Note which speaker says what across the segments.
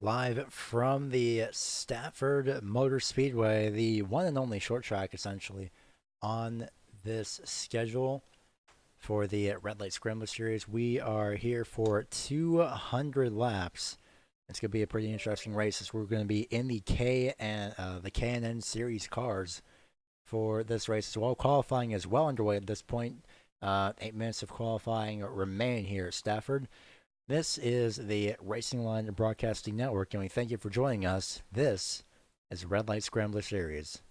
Speaker 1: Live from the Stafford Motor Speedway, the one and only short track essentially on this schedule for the Red Light Scrambler series. We are here for 200 laps. It's going to be a pretty interesting race as we're going to be in the K&N series cars for this race as well. Qualifying is well underway at this point. 8 minutes of qualifying remain here at Stafford. This is the Racing Line Broadcasting Network, and we thank you for joining us. This is Red Light Scrambler Series.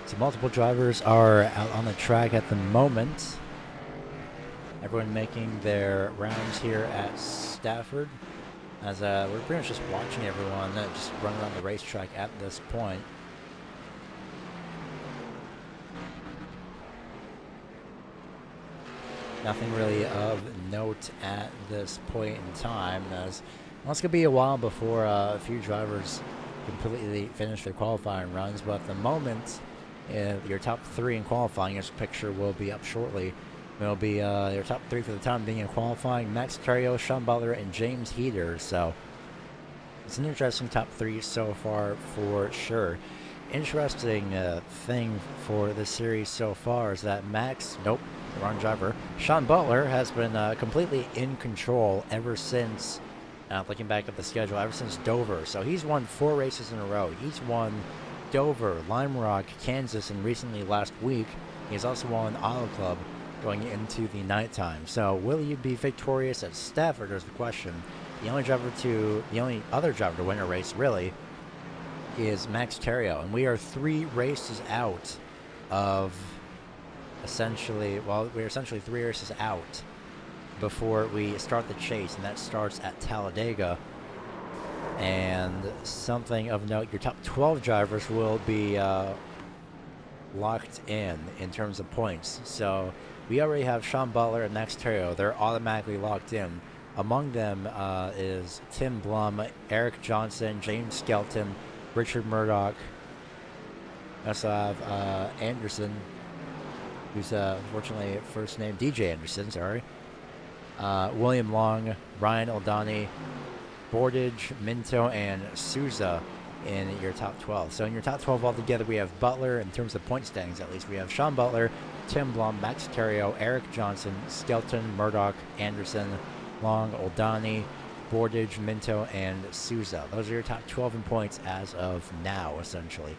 Speaker 1: So multiple drivers are out on the track at the moment. Everyone making their rounds here at Stafford. As we're pretty much just watching everyone just run around the racetrack at this point. Nothing really of note at this point in time, as it's going to be a while before a few drivers completely finish their qualifying runs, but at the moment, your top three in qualifying, this picture will be up shortly. It'll be your top three for the time being in qualifying: Max Terrio, Sean Butler, and James Heater. So it's an interesting top three so far for sure. Interesting thing for this series so far is that nope, the wrong driver. Sean Butler has been completely in control ever since, looking back at the schedule, ever since Dover. So he's won 4 races in a row. He's won Dover, Lime Rock, Kansas, and recently last week, he's also won Auto Club going into the nighttime. So will you be victorious at Stafford is the question. The only other driver to win a race really is Max Terrio, and we are 3 races out of we're essentially 3 races out before we start the chase, and that starts at Talladega. And something of note, your top 12 drivers will be locked in terms of points. So we already have Sean Butler and Max Terrio. They're automatically locked in. Among them is Tim Blum, Eric Johnson, James Skelton, Richard Murdoch. We also have Anderson, who's fortunately first name DJ Anderson, sorry. William Long, Ryan Oldani, Bordage, Minto, and Souza in your top 12. So in your top 12 altogether, we have Butler, in terms of point standings at least, we have Sean Butler, Tim Blum, Max Terrio, Eric Johnson, Skelton, Murdoch, Anderson, Long, Oldani, Bordage, Minto, and Souza. Those are your top 12 in points as of now, essentially.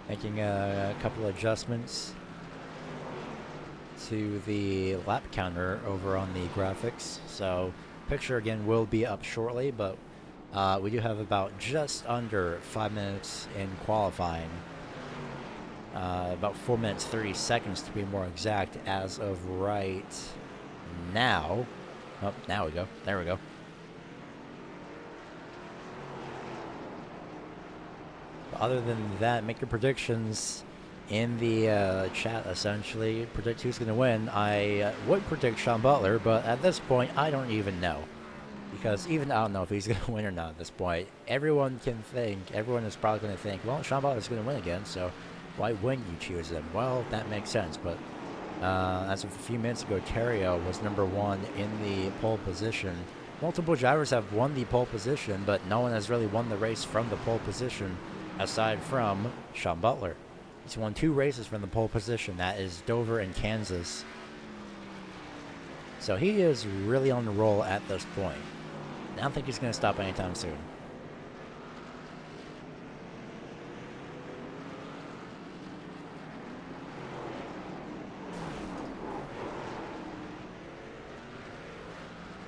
Speaker 1: Making a couple adjustments to the lap counter over on the graphics. So picture again will be up shortly, but we do have about just under 5 minutes in qualifying. About 4 minutes 30 seconds to be more exact as of right now. Oh, now we go. There we go. Other than that, make your predictions in the chat, essentially. Predict who's going to win. I would predict Sean Butler, but at this point, I don't even know. Because I don't know if he's going to win or not at this point. Everyone is probably going to think, well, Sean Butler's going to win again, so why wouldn't you choose him? Well, that makes sense, but as of a few minutes ago, Terrio was number 1 in the pole position. Multiple drivers have won the pole position, but no one has really won the race from the pole position aside from Sean Butler. He's won 2 races from the pole position. That is Dover and Kansas. So he is really on the roll at this point. I don't think he's going to stop anytime soon.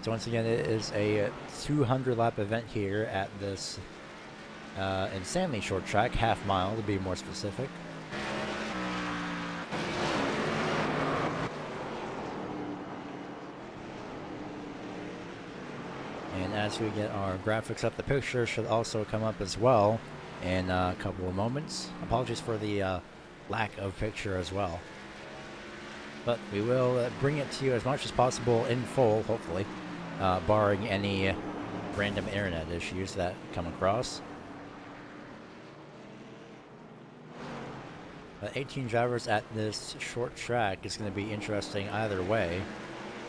Speaker 1: So once again, it is a 200 lap event here at this insanely short track, half mile to be more specific. And as we get our graphics up, the picture should also come up as well in a couple of moments. Apologies for the lack of picture as well. But we will bring it to you as much as possible in full, hopefully, barring any random internet issues that come across. But 18 drivers at this short track is going to be interesting either way,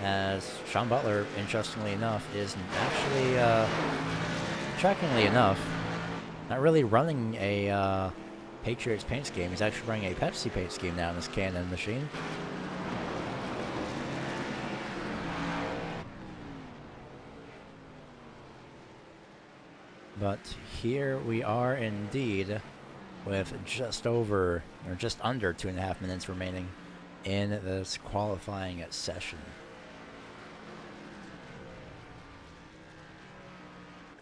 Speaker 1: as Sean Butler, interestingly enough, is actually, shockingly enough, not really running a Patriots paint scheme. He's actually running a Pepsi paint scheme now in this Canon machine. But here we are indeed, with just over, or just under 2.5 minutes remaining in this qualifying session.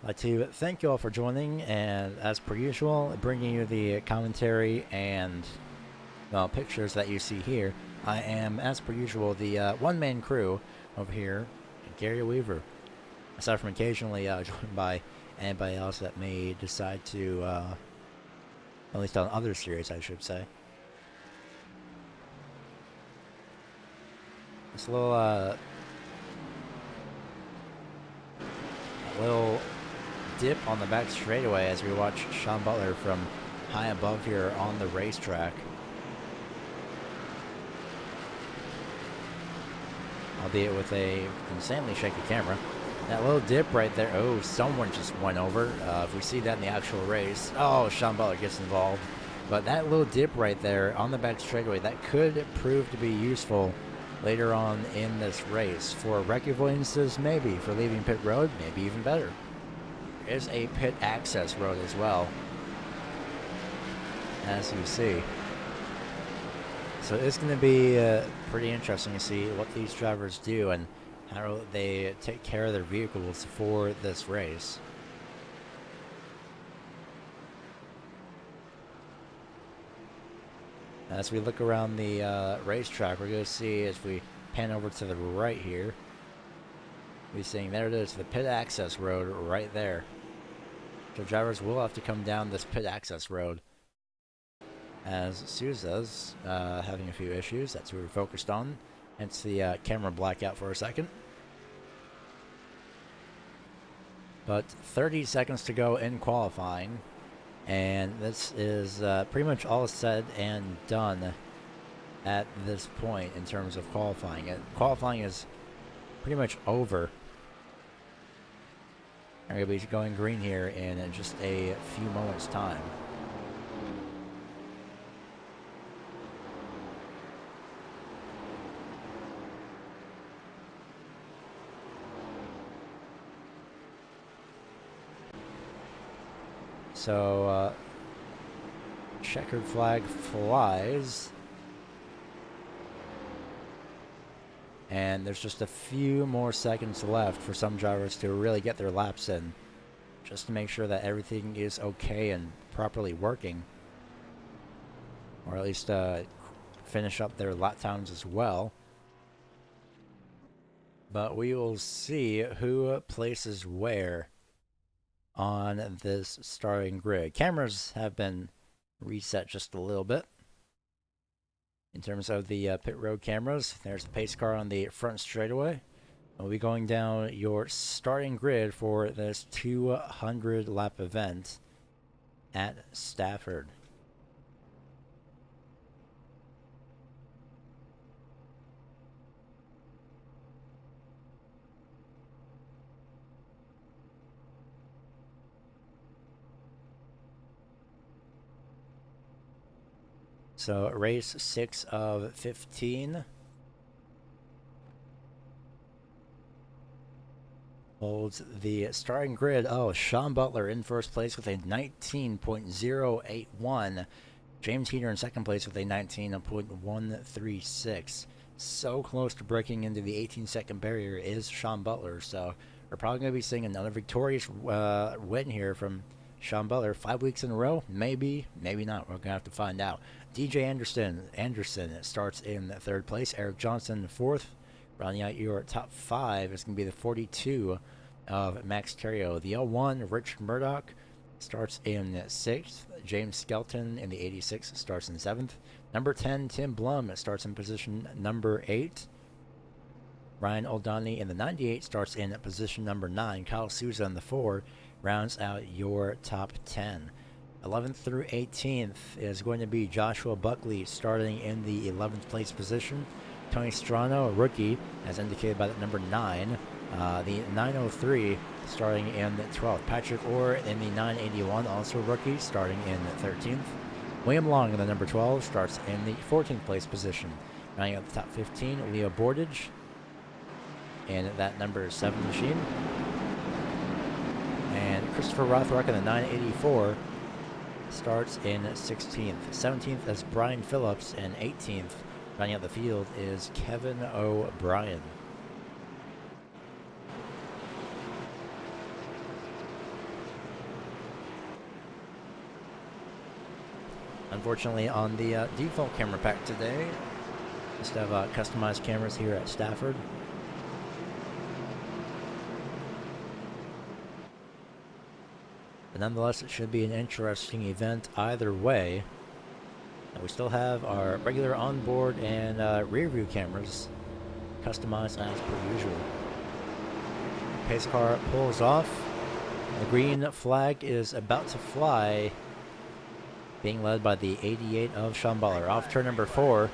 Speaker 1: I'd like to thank you all for joining, and as per usual, bringing you the commentary and, well, pictures that you see here. I am, as per usual, the one-man crew over here, Gary Weaver, aside from occasionally joined by anybody else that may decide to, at least on other series, I should say. This little dip on the back straightaway as we watch Sean Butler from high above here on the racetrack. Albeit with a insanely shaky camera. That little dip right there. Oh, someone just went over. If we see that in the actual race. Oh, Sean Butler gets involved. But that little dip right there on the back straightaway, that could prove to be useful later on in this race. For wreck avoidances, maybe. For leaving pit road, maybe even better. There is a pit access road as well, as you see. So it's going to be pretty interesting to see what these drivers do and how they take care of their vehicles for this race. As we look around the racetrack, we're going to see, as we pan over to the right here, we're seeing there it is, the pit access road right there. So drivers will have to come down this pit access road. As Souza's having a few issues, that's what we're focused on. Hence the camera blackout for a second. But 30 seconds to go in qualifying. And this is pretty much all said and done at this point in terms of qualifying. Qualifying is pretty much over. We're going to be going green here in just a few moments' time. So, checkered flag flies. And there's just a few more seconds left for some drivers to really get their laps in, just to make sure that everything is okay and properly working. Or at least finish up their lap times as well. But we will see who places where on this starting grid. Cameras have been reset just a little bit. In terms of the pit road cameras, there's the pace car on the front straightaway. We'll be going down your starting grid for this 200 lap event at Stafford. So race 6 of 15 holds the starting grid. Oh, Sean Butler in first place with a 19.081. James Heater in second place with a 19.136. So close to breaking into the 18-second barrier is Sean Butler. So we're probably going to be seeing another victorious win here from Sean Butler, 5 weeks in a row? Maybe, maybe not. We're going to have to find out. DJ Anderson starts in 3rd place. Eric Johnson, 4th. Rounding out your top 5 is going to be the 42 of Max Terrio. The L1, Richard Murdoch, starts in 6th. James Skelton in the 86 starts in 7th. Number 10, Tim Blum, starts in position number 8. Ryan Oldani in the 98 starts in position number 9. Kyle Souza in the 4 rounds out your top 10. 11th through 18th is going to be Joshua Buckley starting in the 11th place position. Tony Strano, a rookie, as indicated by the number 9. The 903 starting in 12th. Patrick Orr in the 981, also rookie, starting in 13th. William Long in the number 12 starts in the 14th place position. Rounding out the top 15, Leo Bordage in that number 7 machine. And Christopher Rothrock in the 984 starts in 16th. 17th is Brian Phillips, and 18th, rounding out the field, is Kevin O'Brien. Unfortunately, on the default camera pack today, just have customized cameras here at Stafford. But nonetheless, it should be an interesting event either way. And we still have our regular onboard and rear view cameras customized as per usual. Pace car pulls off. The green flag is about to fly, being led by the 88 of Sean Butler. Off turn number 4,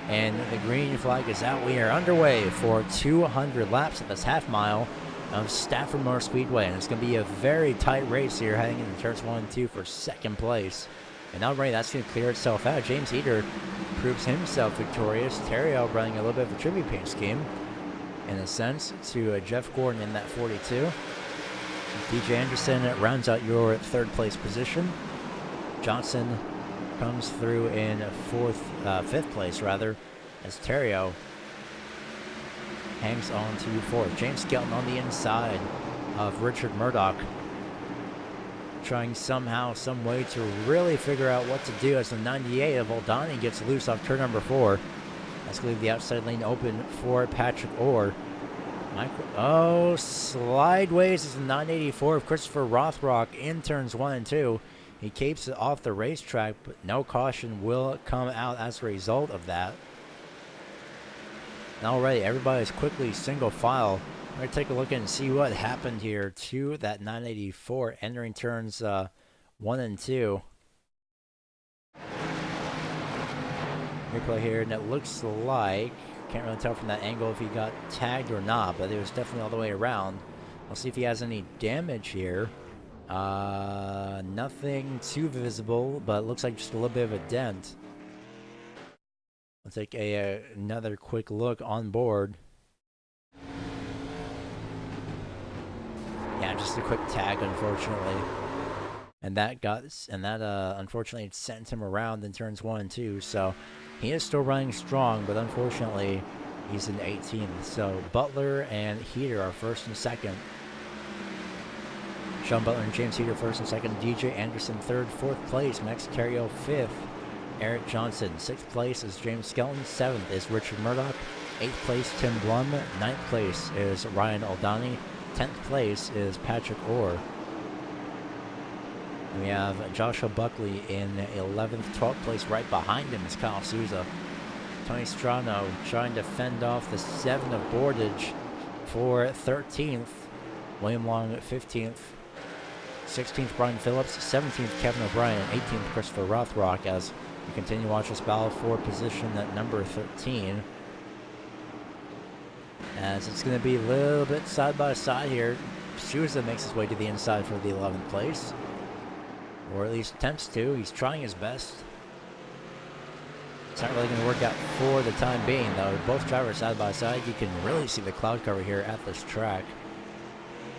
Speaker 1: and the green flag is out. We are underway for 200 laps at this half mile of Stafford Motor Speedway, and it's going to be a very tight race here heading into turns 1 and 2 for 2nd place. And already that's going to clear itself out. James Heater proves himself victorious. Terrio running a little bit of a tribute paint scheme, in a sense, to Jeff Gordon in that 42. DJ Anderson rounds out your 3rd place position. Johnson comes through in 5th place, rather, as Terrio hangs on to 4th. James Skelton on the inside of Richard Murdoch, trying somehow, some way to really figure out what to do as the 98 of Oldani gets loose off turn number 4. That's going to leave the outside lane open for Patrick Orr. Slideways is the 984 of Christopher Rothrock in turns 1 and 2. He keeps it off the racetrack, but no caution will come out as a result of that. And already, everybody's quickly single file. We're going to take a look and see what happened here to that 984 entering turns 1 and 2. Replay here, and it looks like, can't really tell from that angle if he got tagged or not, but it was definitely all the way around. We'll see if he has any damage here. Nothing too visible, but it looks like just a little bit of a dent. Let's take another quick look on board. Yeah, just a quick tag, unfortunately. And that unfortunately sent him around in turns 1 and 2. So he is still running strong, but unfortunately he's in 18th. So Butler and Heater are 1st and 2nd. Sean Butler and James Heater 1st and 2nd. DJ Anderson 3rd, 4th place. Max Terrio 5th. Eric Johnson 6th place is James Skelton. 7th is Richard Murdoch. 8th place Tim Blum. 9th place is Ryan Oldani. 10th place is Patrick Orr. And we have Joshua Buckley in 11th. 12th place right behind him is Kyle Souza. Tony Strano trying to fend off the 7 of Bordage for 13th. William Long 15th. 16th, Brian Phillips. 17th, Kevin O'Brien. 18th, Christopher Rothrock, as we continue to watch this battle for position at number 13. As it's going to be a little bit side by side here. Souza makes his way to the inside for the 11th place. Or at least attempts to. He's trying his best. It's not really going to work out for the time being, though. Both drivers side by side. You can really see the cloud cover here at this track.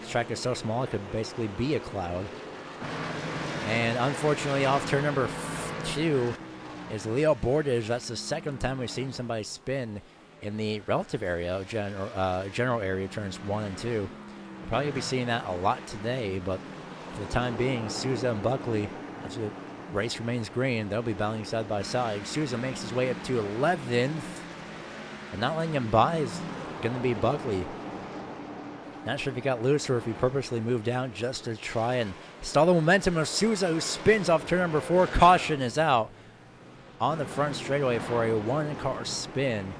Speaker 1: This track is so small, it could basically be a cloud. And unfortunately, off turn number 2 is Leo Bordage. That's the 2nd time we've seen somebody spin in the relative area, general area, turns 1 and 2. We're probably going to be seeing that a lot today, but For the time being, Souza and Buckley, as the race remains green, they'll be battling side by side. Souza makes his way up to 11th. And not letting him by is going to be Buckley. Not sure if he got loose or if he purposely moved down just to try and stall the momentum of Souza, who spins off turn number 4. Caution is out on the front straightaway for a one-car spin.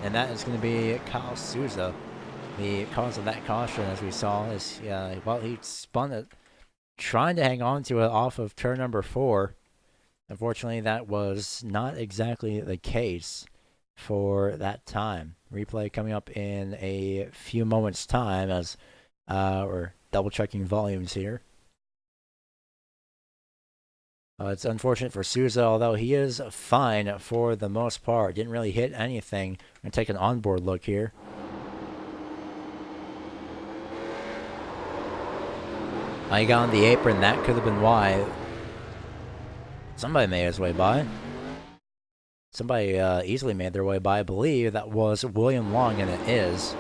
Speaker 1: And that is going to be Kyle Souza. The cause of that caution, as we saw, is, he spun it, trying to hang on to it off of turn number 4. Unfortunately, that was not exactly the case for that time. Replay coming up in a few moments' time as we're double-checking volumes here. It's unfortunate for Souza, although he is fine for the most part. Didn't really hit anything. I'm going to take an onboard look here. He got on the apron. That could have been why. Somebody made his way by. Somebody easily made their way by. I believe that was William Long, and it is.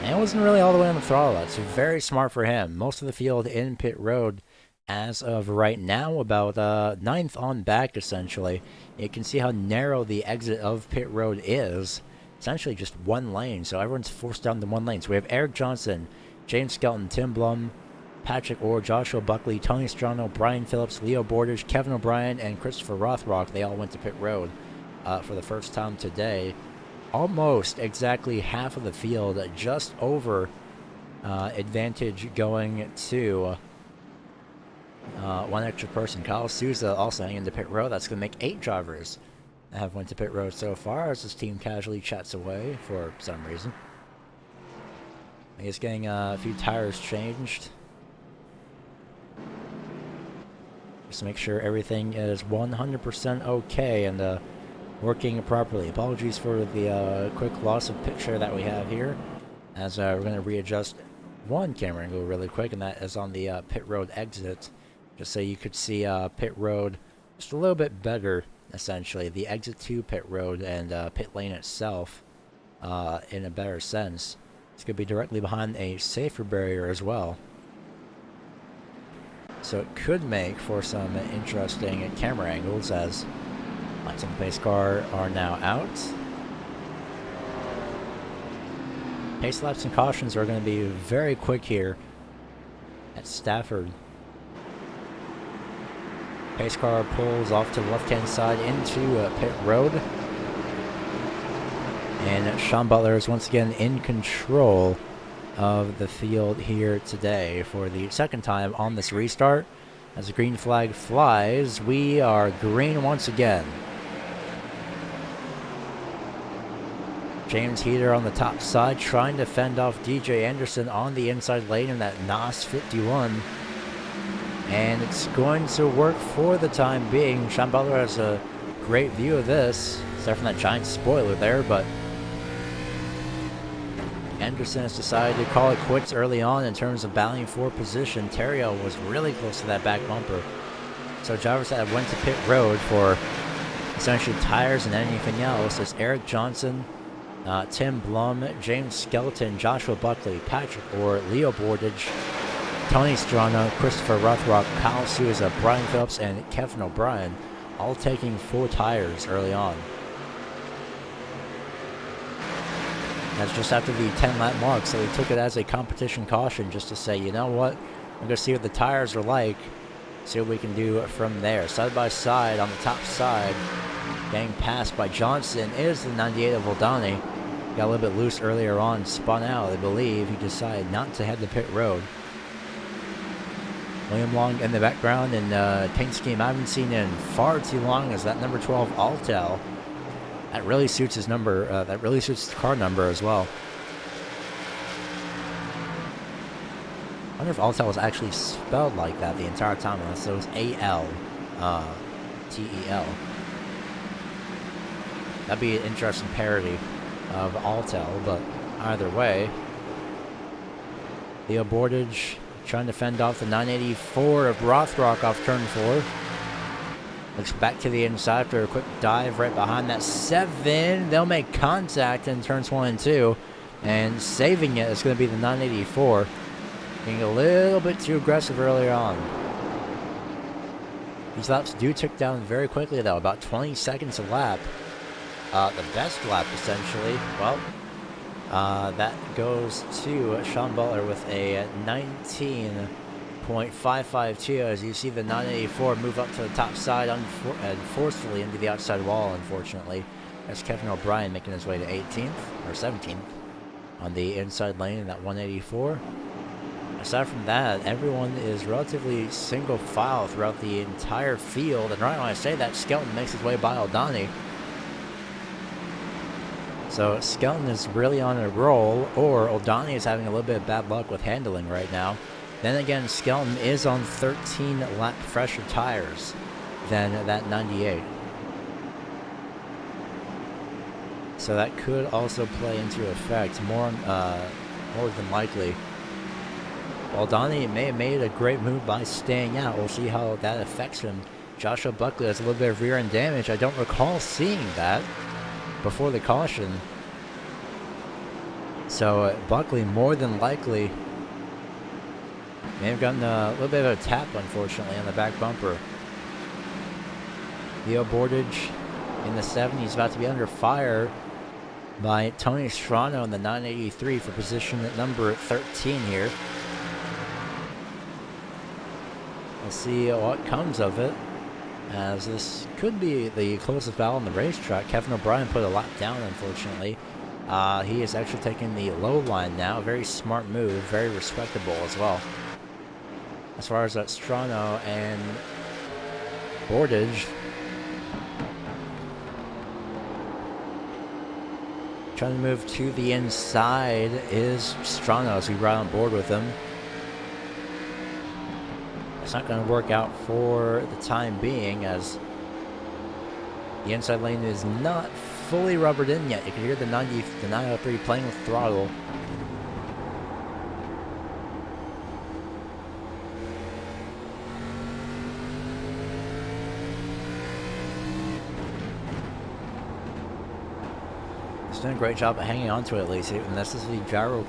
Speaker 1: And it wasn't really all the way on the throttle. That's very smart for him. Most of the field in pit road as of right now, about 9th on back, essentially. You can see how narrow the exit of pit road is. Essentially just one lane, so everyone's forced down to one lane. So we have Eric Johnson, James Skelton, Tim Blum, Patrick Orr, Joshua Buckley, Tony Strano, Brian Phillips, Leo Bordage, Kevin O'Brien, and Christopher Rothrock. They all went to pit road for the first time today. Almost exactly half of the field, just over advantage going to one extra person. Kyle Souza also hanging into pit road. That's going to make 8 drivers that have went to pit road so far as this team casually chats away for some reason. He's getting a few tires changed. Just to make sure everything is 100% okay and working properly. Apologies for the quick loss of picture that we have here, as we're going to readjust one camera angle really quick, and that is on the pit road exit, just so you could see pit road just a little bit better, essentially. The exit to pit road and pit lane itself in a better sense. It's going to be directly behind a safer barrier as well. So it could make for some interesting camera angles as lights on the pace car are now out. Pace laps and cautions are going to be very quick here at Stafford. Pace car pulls off to the left-hand side into pit road. And Sean Butler is once again in control of the field here today for the second time on this restart. As the green flag flies, we are green once again. James Heater on the top side trying to fend off DJ Anderson on the inside lane in that NOS 51. And it's going to work for the time being. Sean Butler has a great view of this, except for that giant spoiler there, but Anderson has decided to call it quits early on in terms of battling for position. Terrio was really close to that back bumper. So drivers that went to pit road for essentially tires and anything else is Eric Johnson, Tim Blum, James Skelton, Joshua Buckley, Patrick Orr, Leo Bordage, Tony Strano, Christopher Rothrock, Kyle Souza, Brian Phillips, and Kevin O'Brien, all taking 4 tires early on. That's just after the 10-lap mark, so we took it as a competition caution just to say, you know what, we're going to see what the tires are like, see what we can do from there. Side by side on the top side, getting passed by Johnson is the 98 of Voldani. Got a little bit loose earlier on, spun out, I believe. He decided not to head the pit road. William Long in the background, and paint scheme I haven't seen in far too long is that number 12 Altel. That really suits his number. That really suits the car number as well. I wonder if Altel was actually spelled like that the entire time, unless it was A-L-T-E-L. That'd be an interesting parody of Altel, but either way. Leo Bordage trying to fend off the 984 of Rothrock off turn 4. Looks back to the inside after a quick dive right behind that 7. They'll make contact in turns 1 and 2. And saving it is going to be the 984. Being a little bit too aggressive earlier on. These laps do tick down very quickly though, about 20 seconds a lap. The best lap essentially, well, that goes to Sean Butler with a 19.552 as you see the 984 move up to the top side and forcefully into the outside wall, unfortunately. That's Kevin O'Brien making his way to 18th, or 17th, on the inside lane in that 184. Aside from that, everyone is relatively single file throughout the entire field. And right when I say that, Skelton makes his way by Aldani. So Skelton is really on a roll, or Aldani is having a little bit of bad luck with handling right now. Then again, Skelton is on 13 lap fresher tires than that 98. So that could also play into effect more than likely. Aldani may have made a great move by staying out. We'll see how that affects him. Joshua Buckley has a little bit of rear end damage. I don't recall seeing that before the caution. So Buckley more than likely may have gotten a little bit of a tap, unfortunately, on the back bumper. Leo Bordage in the 70s about to be under fire by Tony Strano in the 983 for position at number 13 here. We'll see what comes of it, as this could be the closest battle on the racetrack. Kevin O'Brien put a lap down, unfortunately. He is actually taking the low line now. Very smart move, very respectable as well. As far as that Strano and Bordage, trying to move to the inside is Strano as we ride on board with him. It's not going to work out for the time being, as the inside lane is not fully rubbered in yet. You can hear the 903 playing with throttle. It's doing a great job of hanging on to it, at least. And this is the gyro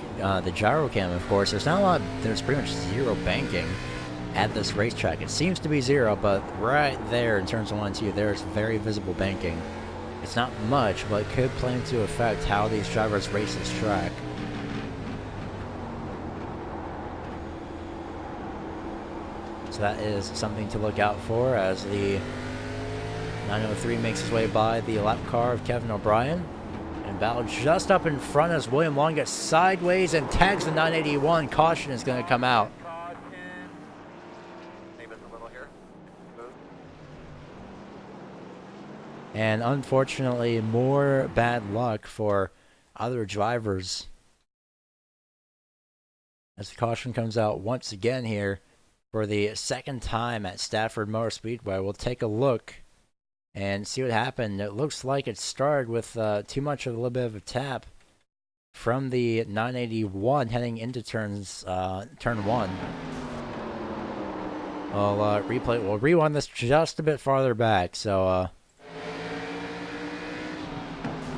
Speaker 1: cam, of course. There's pretty much zero banking at this racetrack. It seems to be zero, but right there in turns 1 and 2, there's very visible banking. It's not much, but it could play into effect how these drivers race this track. So that is something to look out for as the 903 makes his way by the lap car of Kevin O'Brien. And battle just up in front as William Long gets sideways and tags the 981. Caution is going to come out. And unfortunately, more bad luck for other drivers as the caution comes out once again here for the second time at Stafford Motor Speedway. We'll take a look and see what happened. It looks like it started with too much of a little bit of a tap from the 981 heading into turn 1. We'll rewind this just a bit farther back. So,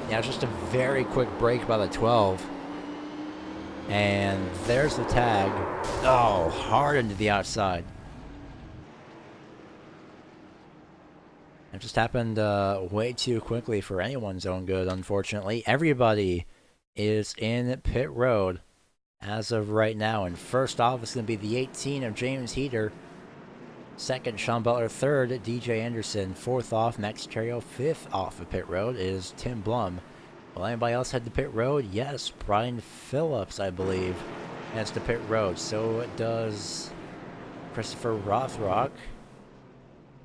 Speaker 1: yeah, just a very quick break by the 12. And there's the tag. Oh, hard into the outside. It just happened way too quickly for anyone's own good, unfortunately. Everybody is in pit road as of right now. And first off, it's going to be the 18 of James Heater. Second, Sean Butler. Third, DJ Anderson. Fourth off, Max Terrio. Fifth off of pit road is Tim Blum. Will anybody else head to pit road? Yes, Brian Phillips, I believe, heads to pit road. So does Christopher Rothrock.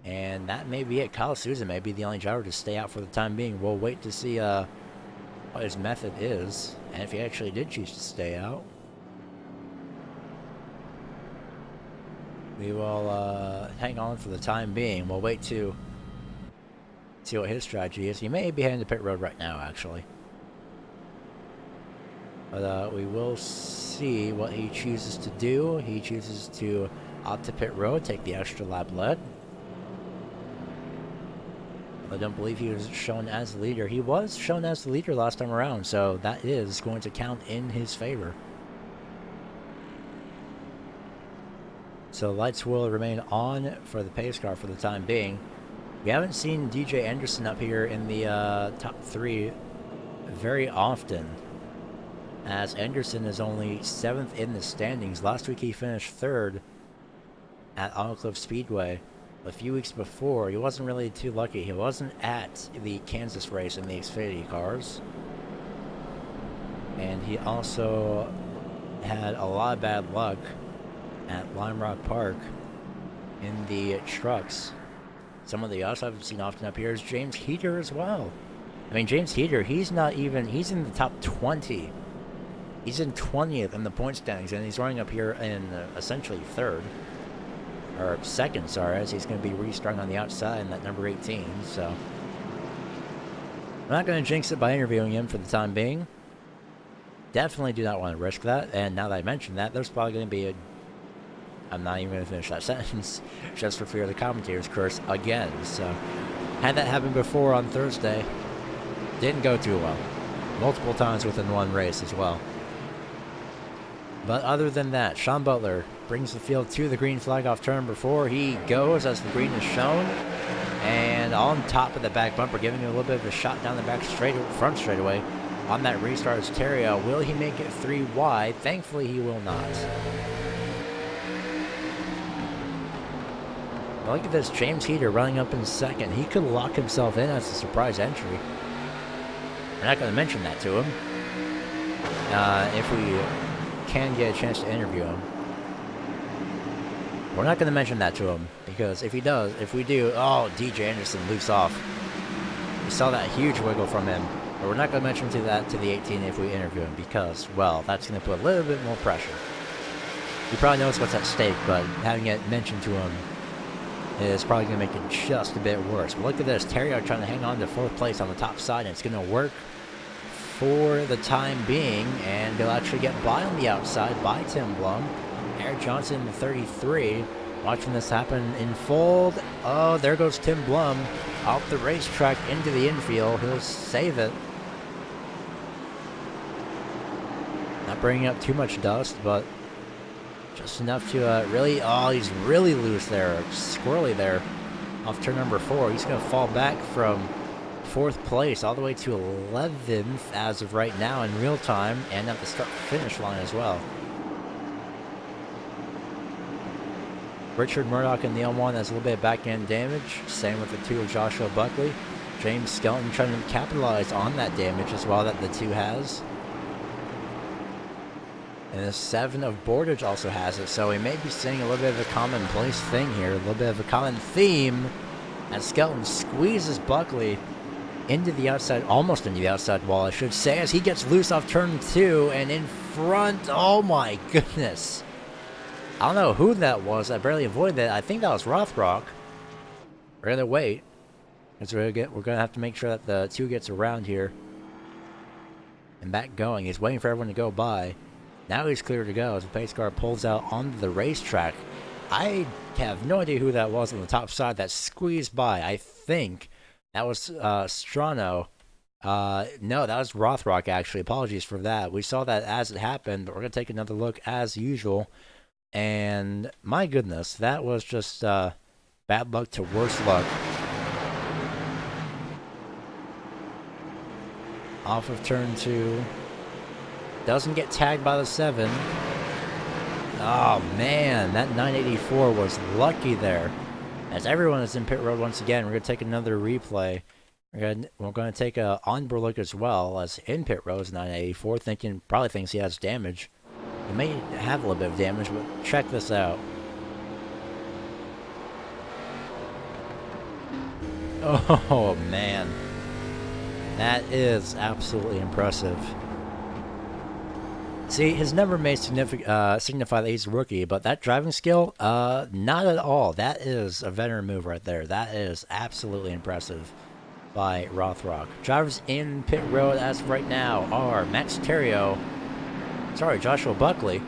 Speaker 1: And that may be it. Kyle Souza may be the only driver to stay out for the time being. We'll wait to see what his method is, and if he actually did choose to stay out. We will hang on for the time being. We'll wait to see what his strategy is. He may be heading to pit road right now, actually. But we will see what he chooses to do. He chooses to opt to pit road, take the extra lap lead. I don't believe he was shown as the leader. He was shown as the leader last time around, so that is going to count in his favor. So lights will remain on for the pace car for the time being. We haven't seen DJ Anderson up here in the top 3 very often, as Anderson is only 7th in the standings. Last week he finished 3rd at Owl Cliff Speedway. A few weeks before, he wasn't really too lucky. He wasn't at the Kansas race in the Xfinity cars. And he also had a lot of bad luck at Lime Rock Park in the trucks. Some of the others I've seen often up here is James Heater as well. I mean, James Heater, he's in the top 20. He's in 20th in the point standings, and he's running up here in essentially 3rd. Or 2nd, sorry, as he's going to be restarting on the outside in that number 18, so. I'm not going to jinx it by interviewing him for the time being. Definitely do not want to risk that, and now that I mentioned that, there's probably going to be I'm not even going to finish that sentence, just for fear of the commentator's curse again, so. Had that happen before on Thursday. Didn't go too well. Multiple times within one race as well. But other than that, Sean Butler brings the field to the green flag off turn number 4. He goes as the green is shown, and on top of the back bumper, giving him a little bit of a shot down the back front straightaway. On that restart is Terrio. Will he make it 3 wide? Thankfully, he will not. But look at this, James Heater running up in 2nd. He could lock himself in as a surprise entry. We're not going to mention that to him. If we can get a chance to interview him. We're not going to mention that to him, because if we do, oh, DJ Anderson loose off. We saw that huge wiggle from him, but we're not going to mention that to the 18 if we interview him, because, well, that's going to put a little bit more pressure. He probably knows what's at stake, but having it mentioned to him is probably going to make it just a bit worse. But look at this, Terrio trying to hang on to 4th place on the top side, and it's going to work for the time being, and he'll actually get by on the outside by Tim Blum. Eric Johnson, the 33, watching this happen in fold. Oh, there goes Tim Blum off the racetrack into the infield. He'll save it. Not bringing up too much dust, but just enough to really, oh, he's really loose there, squirrely there off turn number 4. He's going to fall back from 4th place all the way to 11th as of right now in real time, and at the start-finish line as well. Richard Murdoch in the M1 has a little bit of back-end damage. Same with the 2 of Joshua Buckley. James Skelton trying to capitalize on that damage as well that the 2 has. And the 7 of Bordage also has it, so we may be seeing a little bit of a commonplace thing here, a little bit of a common theme, as Skelton squeezes Buckley into the outside, almost into the outside wall, I should say, as he gets loose off turn 2, and in front, oh my goodness. I don't know who that was. I barely avoided that. I think that was Rothrock. We're going to wait, because we're going to have to make sure that the 2 gets around here and back going. He's waiting for everyone to go by. Now he's clear to go as the pace car pulls out onto the racetrack. I have no idea who that was on the top side that squeezed by. I think that was Strano. No, that was Rothrock, actually. Apologies for that. We saw that as it happened, but we're going to take another look as usual. And my goodness, that was just bad luck to worse luck. Off of turn 2. Doesn't get tagged by the 7. Oh man, that 984 was lucky there. As everyone is in pit road once again, we're going to take another replay. We're going to take a onboard look as well, as in pit road is 984, probably thinks he has damage. He may have a little bit of damage, but check this out. Oh man, that is absolutely impressive. See, his number may signify that he's a rookie, but that driving skill, not at all. That is a veteran move right there. That is absolutely impressive by Rothrock. Drivers in pit road as of right now are Max Terrio, Joshua Buckley,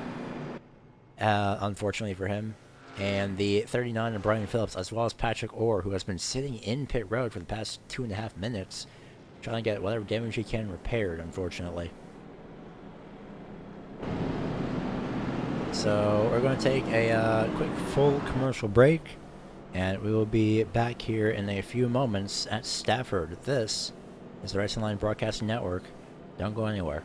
Speaker 1: unfortunately for him, and the 39 of Brian Phillips, as well as Patrick Orr, who has been sitting in pit road for the past 2.5 minutes, trying to get whatever damage he can repaired, unfortunately. So we're going to take a quick full commercial break, and we will be back here in a few moments at Stafford. This is the Racing Line Broadcasting Network. Don't go anywhere.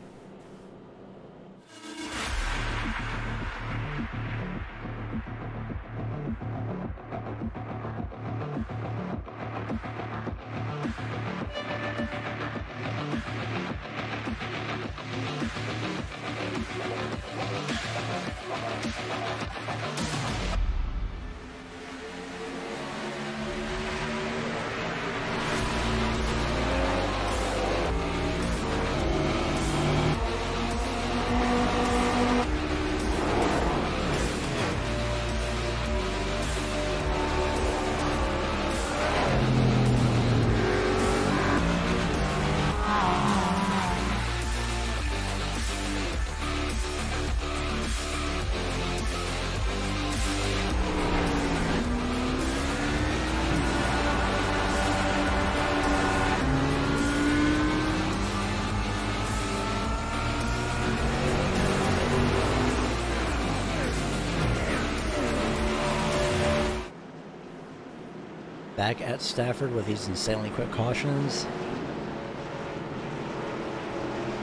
Speaker 1: Back at Stafford with these insanely quick cautions.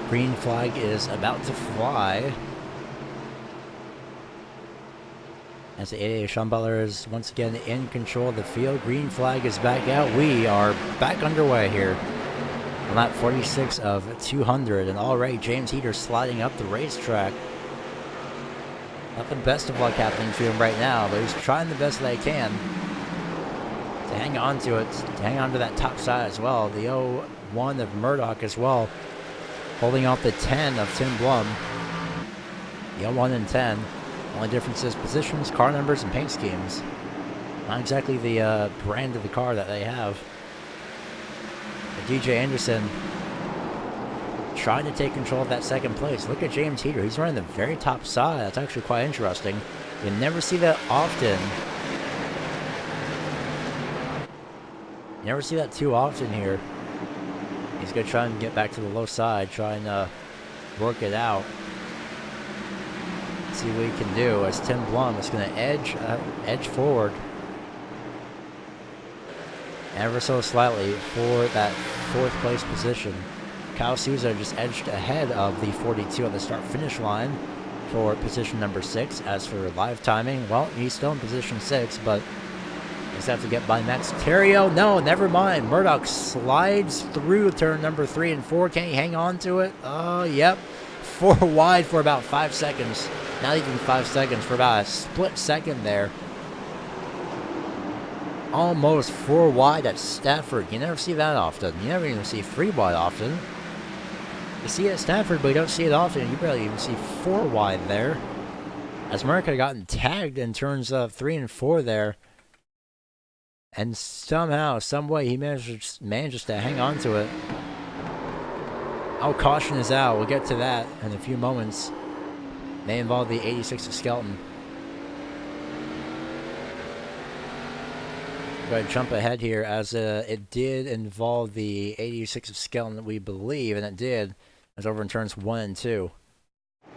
Speaker 1: Green flag is about to fly. As the 88 Sean Butler is once again in control of the field. Green flag is back out. We are back underway here. On lap 46 of 200, and already James Heater sliding up the racetrack. Not the best of luck happening to him right now, but he's trying the best that he can to hang on to it, to hang on to that top side as well. The 01 of Murdoch as well, holding off the 10 of Tim Blum. The 01 and 10. Only difference is positions, car numbers, and paint schemes. Not exactly the brand of the car that they have. DJ Anderson trying to take control of that second place. Look at James Heater. He's running the very top side. That's actually quite interesting. You never see that often. You never see that too often here. He's going to try and get back to the low side, trying to work it out. See what he can do as Tim Blum is going to edge forward ever so slightly for that fourth place position. Kyle Souza just edged ahead of the 42 on the start-finish line for position number 6. As for live timing, well, he's still in position 6, but he's have to get by Max Terrio. No, never mind. Murdoch slides through turn number 3 and 4. Can he hang on to it? Oh, yep. 4 wide for about 5 seconds. Not even 5 seconds, for about a split second there. Almost 4 wide at Stafford. You never see that often. You never even see 3 wide often. You see it at Stafford, but you don't see it often. You barely even see 4 wide there. As Murdoch had gotten tagged in turns 3 and 4 there. And somehow, some way, he manages to hang on to it. Oh, caution is out. We'll get to that in a few moments. May involve the 86 of Skelton. I'm going to jump ahead here as it did involve the 86 of Skelton, we believe, and it did. It's over in turns 1 and 2. The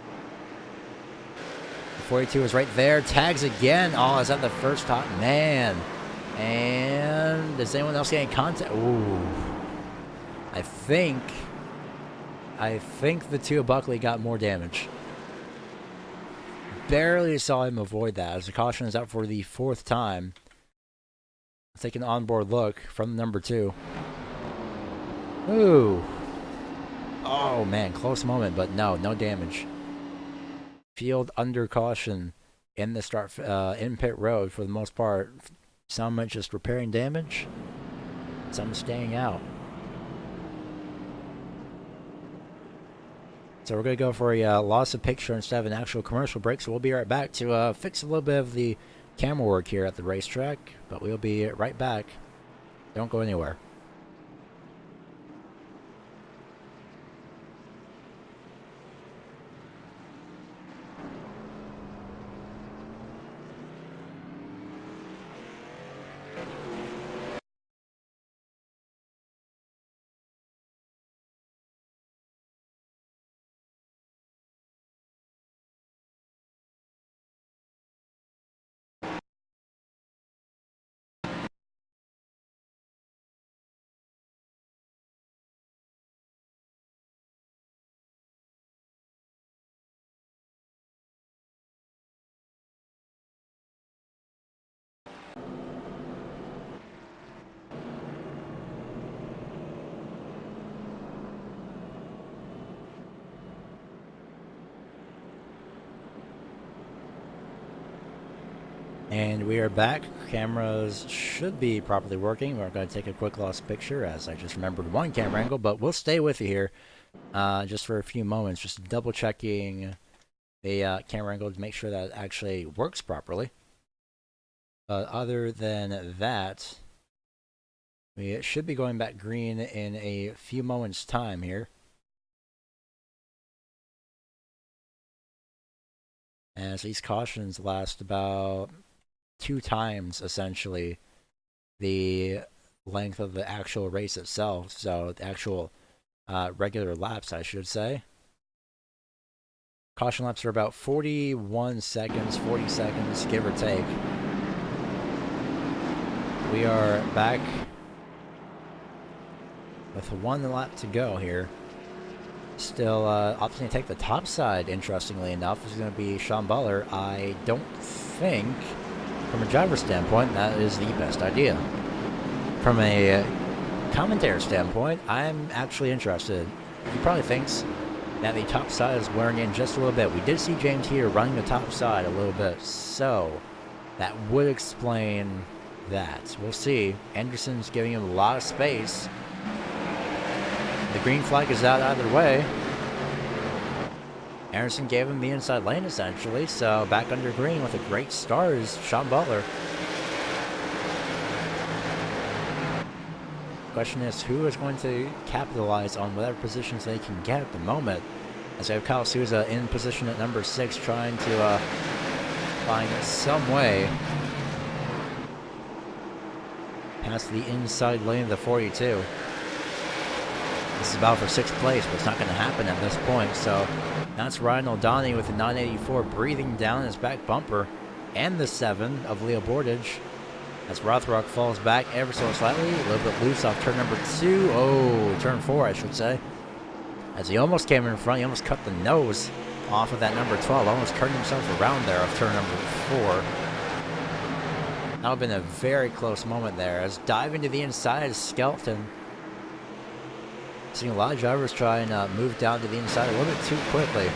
Speaker 1: 42 is right there. Tags again. Oh, is that the first top? Man. And does anyone else get in contact? Ooh. I think the 2 of Buckley got more damage. Barely saw him avoid that as the caution is out for the 4th time. Let's take an onboard look from number 2. Ooh. Oh, man. Close moment, but no damage. Field under caution in the start in pit road for the most part. Some just repairing damage. Some staying out. So we're going to go for a loss of picture instead of an actual commercial break. So we'll be right back to fix a little bit of the camera work here at the racetrack. But we'll be right back. Don't go anywhere. And we are back. Cameras should be properly working. We're going to take a quick lost picture as I just remembered one camera angle, but we'll stay with you here just for a few moments, just double checking the camera angle to make sure that it actually works properly. But other than that, we should be going back green in a few moments' time here. As these cautions last about 2 times, essentially, the length of the actual race itself. So the actual regular laps, I should say. Caution laps are about 41 seconds, 40 seconds, give or take. We are back with 1 lap to go here. Still opting to take the top side, interestingly enough, is going to be Sean Butler. I don't think, from a driver standpoint, that is the best idea. From a commentator standpoint, I'm actually interested. He probably thinks that the top side is wearing in just a little bit. We did see James here running the top side a little bit, so that would explain that. We'll see. Anderson's giving him a lot of space. The green flag is out either way. Anderson gave him the inside lane, essentially, so back under green with a great start is Sean Butler. Question is, who is going to capitalize on whatever positions they can get at the moment? As we have Kyle Souza in position at number 6, trying to find some way past the inside lane of the 42. This is about for 6th place, but it's not going to happen at this point. So that's Ryan O'Donnell with the 984 breathing down his back bumper, and the 7 of Leo Bordage. As Rothrock falls back ever so slightly, a little bit loose off turn number 2. Oh, turn 4, I should say. As he almost came in front, he almost cut the nose off of that number 12. Almost turned himself around there off turn number 4. That would have been a very close moment there. As diving to the inside is Skelton. Seeing a lot of drivers try and move down to the inside a little bit too quickly.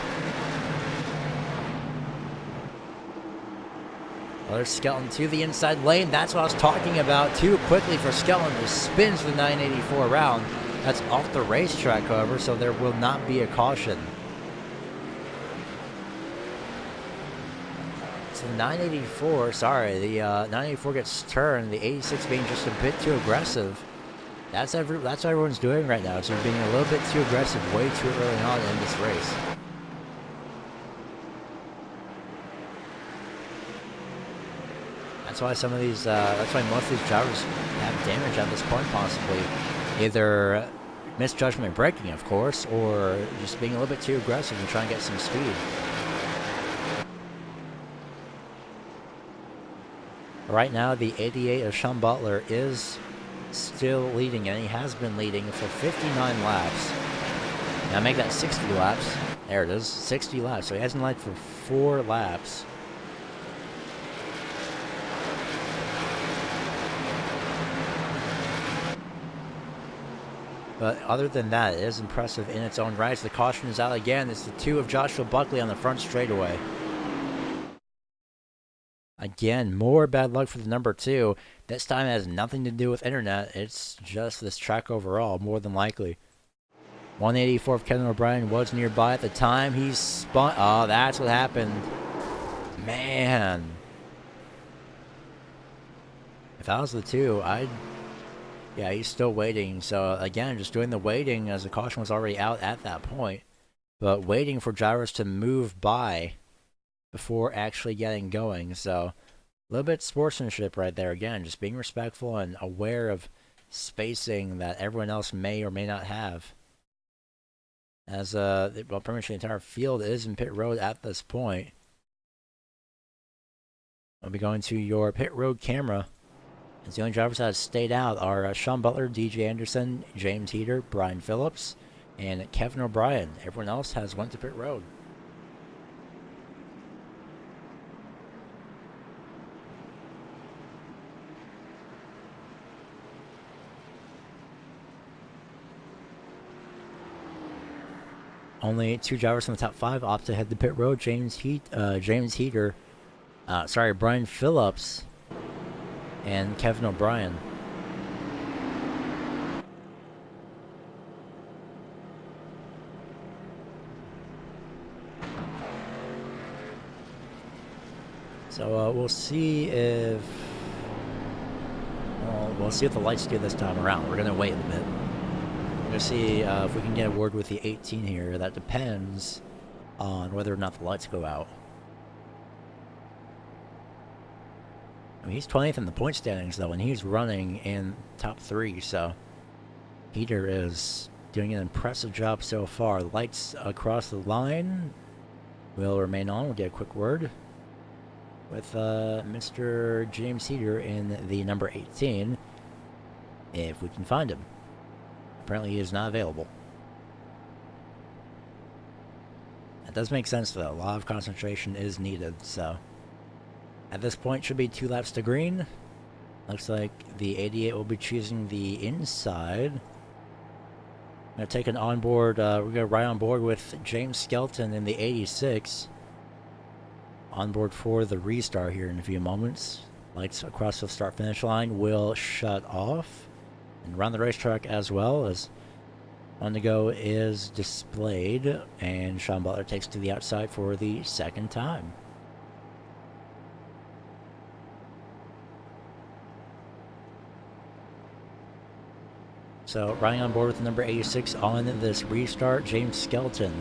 Speaker 1: There's Skelton to the inside lane. That's what I was talking about. Too quickly for Skelton, who spins the 984 around. That's off the racetrack, however, so there will not be a caution. So the 984, the 984 gets turned. The 86 being just a bit too aggressive. That's what everyone's doing right now. So they're being a little bit too aggressive way too early on in this race. That's why some of these, that's why most of these drivers have damage at this point, possibly. Either misjudgment and braking, of course, or just being a little bit too aggressive and trying to get some speed. Right now, the 88 of Sean Butler is still leading, and he has been leading for 59 laps. Now make that 60 laps. There it is, 60 laps. So he hasn't led for 4 laps. But other than that, it is impressive in its own right. The caution is out again. It's the 2 of Joshua Buckley on the front straightaway. Again, more bad luck for the number 2. This time it has nothing to do with internet. It's just this track overall, more than likely. 184 of Kevin O'Brien was nearby at the time. He's spun. Oh, that's what happened. Man. If that was the 2, yeah, he's still waiting. So, again, just doing the waiting as the caution was already out at that point. But waiting for drivers to move by before actually getting going. So, a little bit of sportsmanship right there. Again, just being respectful and aware of spacing that everyone else may or may not have. As, pretty much the entire field is in pit road at this point. I'll be going to your pit road camera. As the only drivers that have stayed out are Sean Butler, DJ Anderson, James Heater, Brian Phillips, and Kevin O'Brien. Everyone else has went to pit road. Only 2 drivers from the top 5 opt to head to pit road. James Heater Sorry, Brian Phillips and Kevin O'Brien. So we'll see if the lights do this time around. We're gonna wait a bit. We're gonna see if we can get a word with the 18 here. That depends on whether or not the lights go out. I mean, he's 20th in the point standings though, and he's running in top 3. So Peter is doing an impressive job so far. Lights across the line will remain on. We'll get a quick word with Mr. James Heater in the number 18, if we can find him. Apparently he is not available. That does make sense though. A lot of concentration is needed, so at this point should be 2 laps to green. Looks like the 88 will be choosing the inside. I'm going to take an onboard, we're going to ride on board with James Skelton in the 86. On board for the restart here in a few moments. Lights across the start-finish line will shut off. And around the racetrack as well, as on the go is displayed. And Sean Butler takes to the outside for the second time. So riding on board with number 86 on this restart, James Skelton.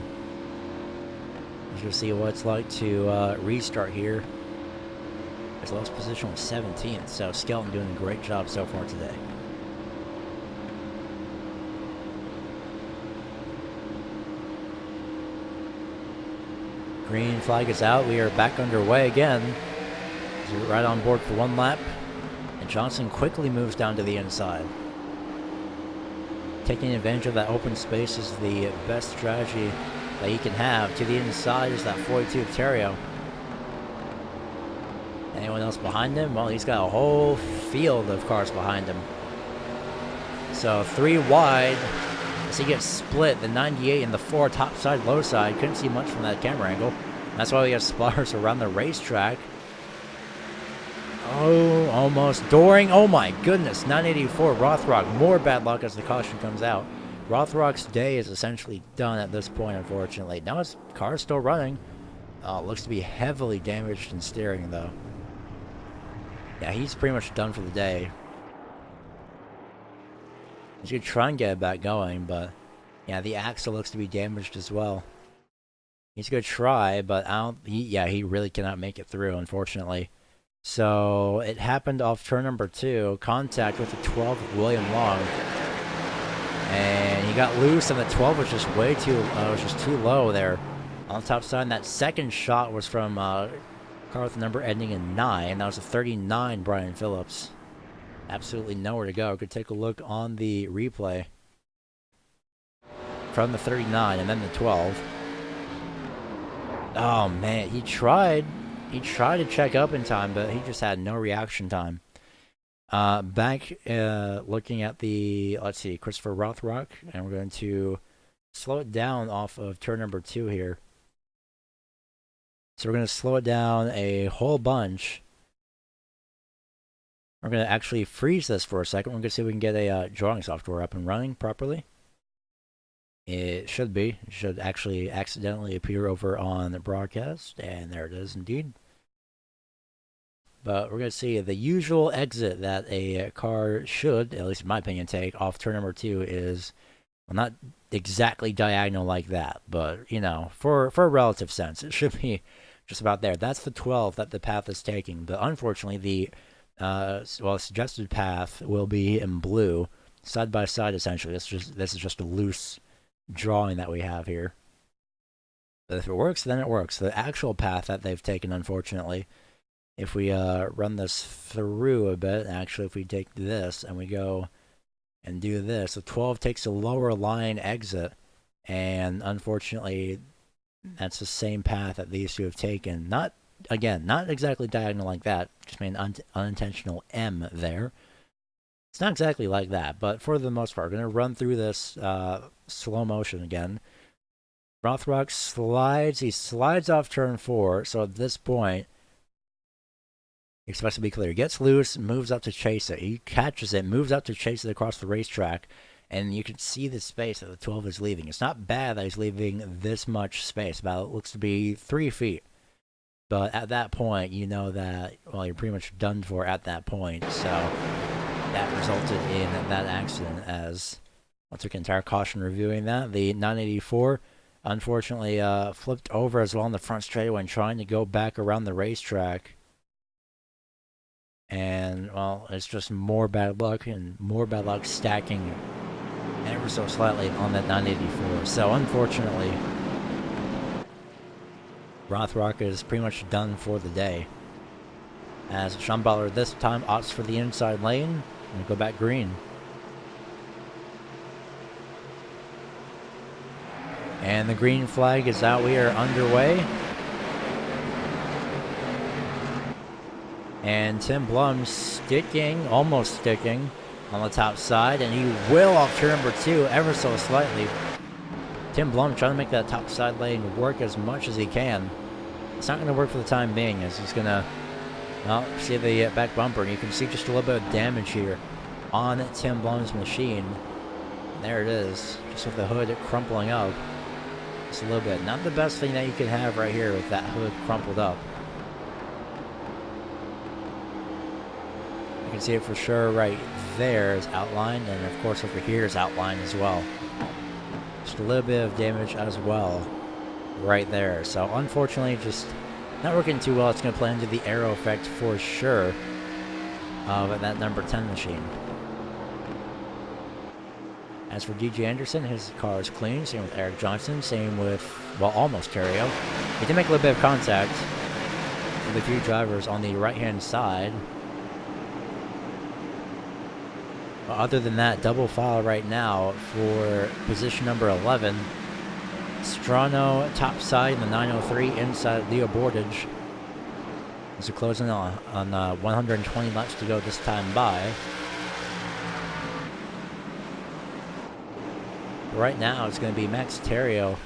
Speaker 1: You'll see what it's like to restart here. His lowest position was 17th, so Skelton doing a great job so far today. Green flag is out. We are back underway again. So we're right on board for 1 lap. And Johnson quickly moves down to the inside. Taking advantage of that open space is the best strategy that he can have. To the inside is that 42 Ontario. Anyone else behind him? Well, he's got a whole field of cars behind him. So 3 wide as he gets split. The 98 and the 4 top side, low side. Couldn't see much from that camera angle. That's why we have spotters around the racetrack. Oh, almost dooring. Oh my goodness. 984 Rothrock. More bad luck as the caution comes out. Rothrock's day is essentially done at this point, unfortunately. Now his car's still running. Looks to be heavily damaged in steering, though. Yeah, he's pretty much done for the day. He's going to try and get it back going, but yeah, the axle looks to be damaged as well. He's going to try, but he really cannot make it through, unfortunately. So it happened off turn number 2. Contact with the 12 William Long. And he got loose, and the 12 was just way too, too low there on the top side. And that second shot was from car with the number ending in 9. That was a 39 Brian Phillips. Absolutely nowhere to go. Could take a look on the replay from the 39 and then the 12. Oh man, he tried to check up in time, but he just had no reaction time. Back looking at the, let's see, Christopher Rothrock, and we're going to slow it down off of turn number 2 here. So we're going to slow it down a whole bunch. We're going to actually freeze this for a second. We're going to see if we can get a drawing software up and running properly. It should be. It should actually accidentally appear over on the broadcast, and there it is indeed. But we're going to see the usual exit that a car should, at least in my opinion, take off turn number 2 is, well, not exactly diagonal like that, but, you know, for a relative sense, it should be just about there. That's the 12 that the path is taking. But unfortunately, the suggested path will be in blue, side by side, essentially. This is just a loose drawing that we have here. But if it works, then it works. The actual path that they've taken, unfortunately, if we run this through a bit, actually, if we take this and we go and do this, the 12 takes a lower line exit, and unfortunately, that's the same path that these two have taken. Not exactly diagonal like that, just made an unintentional M there. It's not exactly like that, but for the most part, we're going to run through this slow motion again. Rothrock slides, he slides off turn 4, so at this point, Expects to be clear. Gets loose, moves up to chase it. He catches it, moves up to chase it across the racetrack, and you can see the space that the 12 is leaving. It's not bad that he's leaving this much space. About it looks to be 3 feet. But at that point, you know that, well, you're pretty much done for at that point. So that resulted in that accident as I took entire caution reviewing that. The 984 unfortunately flipped over as well on the front straightaway when trying to go back around the racetrack. And, well, it's just more bad luck and more bad luck stacking ever so slightly on that 984. So, unfortunately, Rothrock is pretty much done for the day. As Sean Butler this time opts for the inside lane and go back green. And the green flag is out. We are underway. And Tim Blum sticking, almost sticking on the top side, and he will off turn number 2 ever so slightly. Tim Blum trying to make that top side lane work as much as he can. It's not going to work for the time being, as he's going to, well, see the back bumper, and you can see just a little bit of damage here on Tim Blum's machine. There it is, just with the hood crumpling up. Just a little bit. Not the best thing that you could have right here with that hood crumpled up. You can see it for sure right there is outlined, and of course over here is outlined as well. Just a little bit of damage as well right there. So unfortunately, just not working too well. It's going to play into the aero effect for sure of that number 10 machine. As for DJ Anderson, his car is clean. Same with Eric Johnson. Same with, well, almost Terrio. He did make a little bit of contact with a few drivers on the right-hand side. But other than that, double file right now for position number 11. Strano top side in the 903 inside Leo Bordage. As we're closing on 120 laps to go this time by. Right now, it's going to be Max Terrio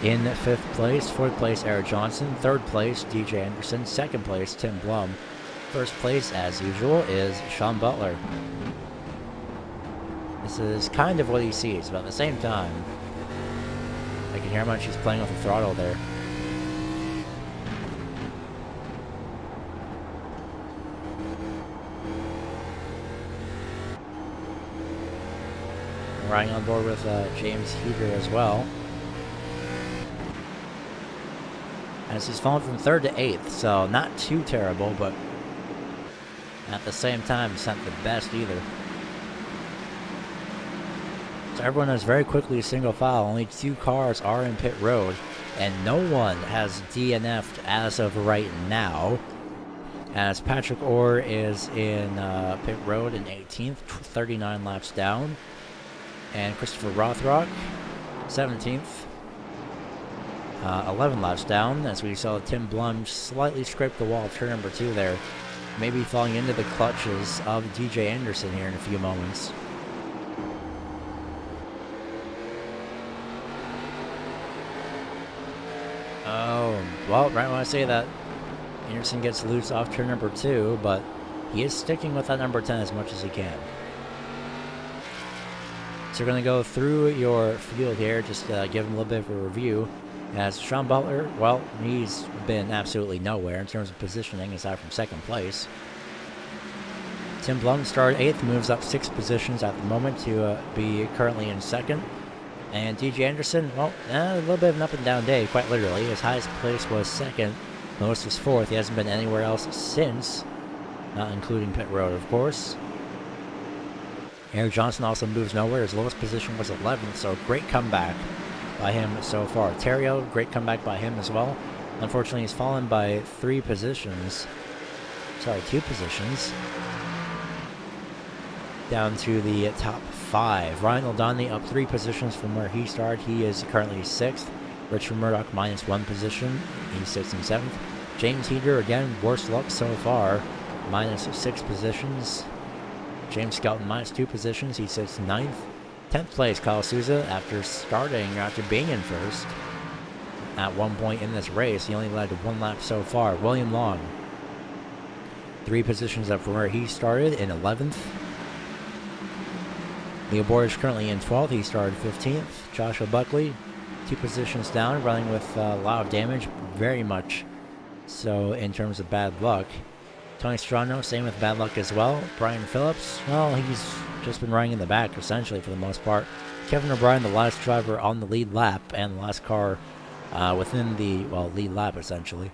Speaker 1: in 5th place. 4th place, Eric Johnson. 3rd place, DJ Anderson. 2nd place, Tim Blum. 1st place, as usual, is Sean Butler. This is kind of what he sees, but at the same time, I can hear how much he's playing with the throttle there. Riding on board with James Heater as well. As he's fallen from 3rd to 8th, so not too terrible, but at the same time, it's not the best either. So everyone is very quickly single file. Only 2 cars are in pit road, and no one has DNF'd as of right now. As Patrick Orr is in pit road in 18th, 39 laps down. And Christopher Rothrock, 17th, 11 laps down, as we saw Tim Blum slightly scrape the wall of turn number 2 there. Maybe falling into the clutches of DJ Anderson here in a few moments. Oh, well, right when I say that, Anderson gets loose off turn number 2, but he is sticking with that number 10 as much as he can. So we're going to go through your field here, just give him a little bit of a review. As Sean Butler, well, he's been absolutely nowhere in terms of positioning, aside from 2nd place. Tim Blum started 8th, moves up 6 positions at the moment to be currently in 2nd. And DJ Anderson, well, a little bit of an up and down day, quite literally. His highest place was 2nd, lowest was 4th. He hasn't been anywhere else since, not including pit road, of course. Eric Johnson also moves nowhere. His lowest position was 11th, so great comeback by him so far. Terrio, great comeback by him as well. Unfortunately, he's fallen by 3 positions. Sorry, 2 positions. Down to the top 5. Ryan O'Donnell up 3 positions from where he started. He is currently 6th. Richard Murdoch minus 1 position. He's 6th and 7th. James Heater, again, worst luck so far. Minus 6 positions. James Skelton minus 2 positions. He sits 9th. 10th place, Kyle Souza, after being in 1st. at one point in this race. He only led 1 lap so far. William Long, 3 positions up from where he started in 11th. Leo Borish currently in 12th. He started 15th. Joshua Buckley, 2 positions down, running with a lot of damage, very much so in terms of bad luck. Tony Strano, same with bad luck as well. Brian Phillips, well, he's just been running in the back, essentially, for the most part. Kevin O'Brien, the last driver on the lead lap, and the last car within the, lead lap, essentially.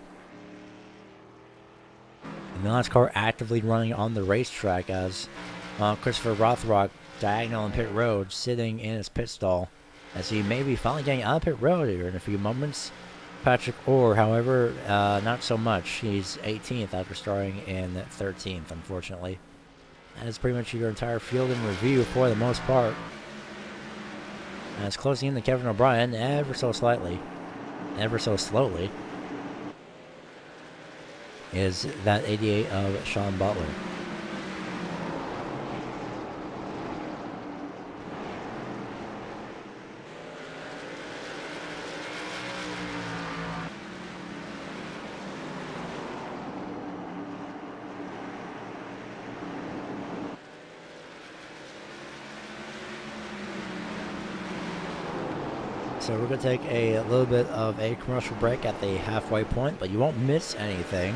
Speaker 1: And the last car actively running on the racetrack as Christopher Rothrock, diagonal in pit road, sitting in his pit stall, as he may be finally getting out of pit road here in a few moments. Patrick Orr, however, not so much. He's 18th after starting in 13th, unfortunately. That is pretty much your entire field in review for the most part. And it's closing in to Kevin O'Brien ever so slightly, ever so slowly, is that 88 of Sean Butler. So we're going to take a little bit of a commercial break at the halfway point, but you won't miss anything,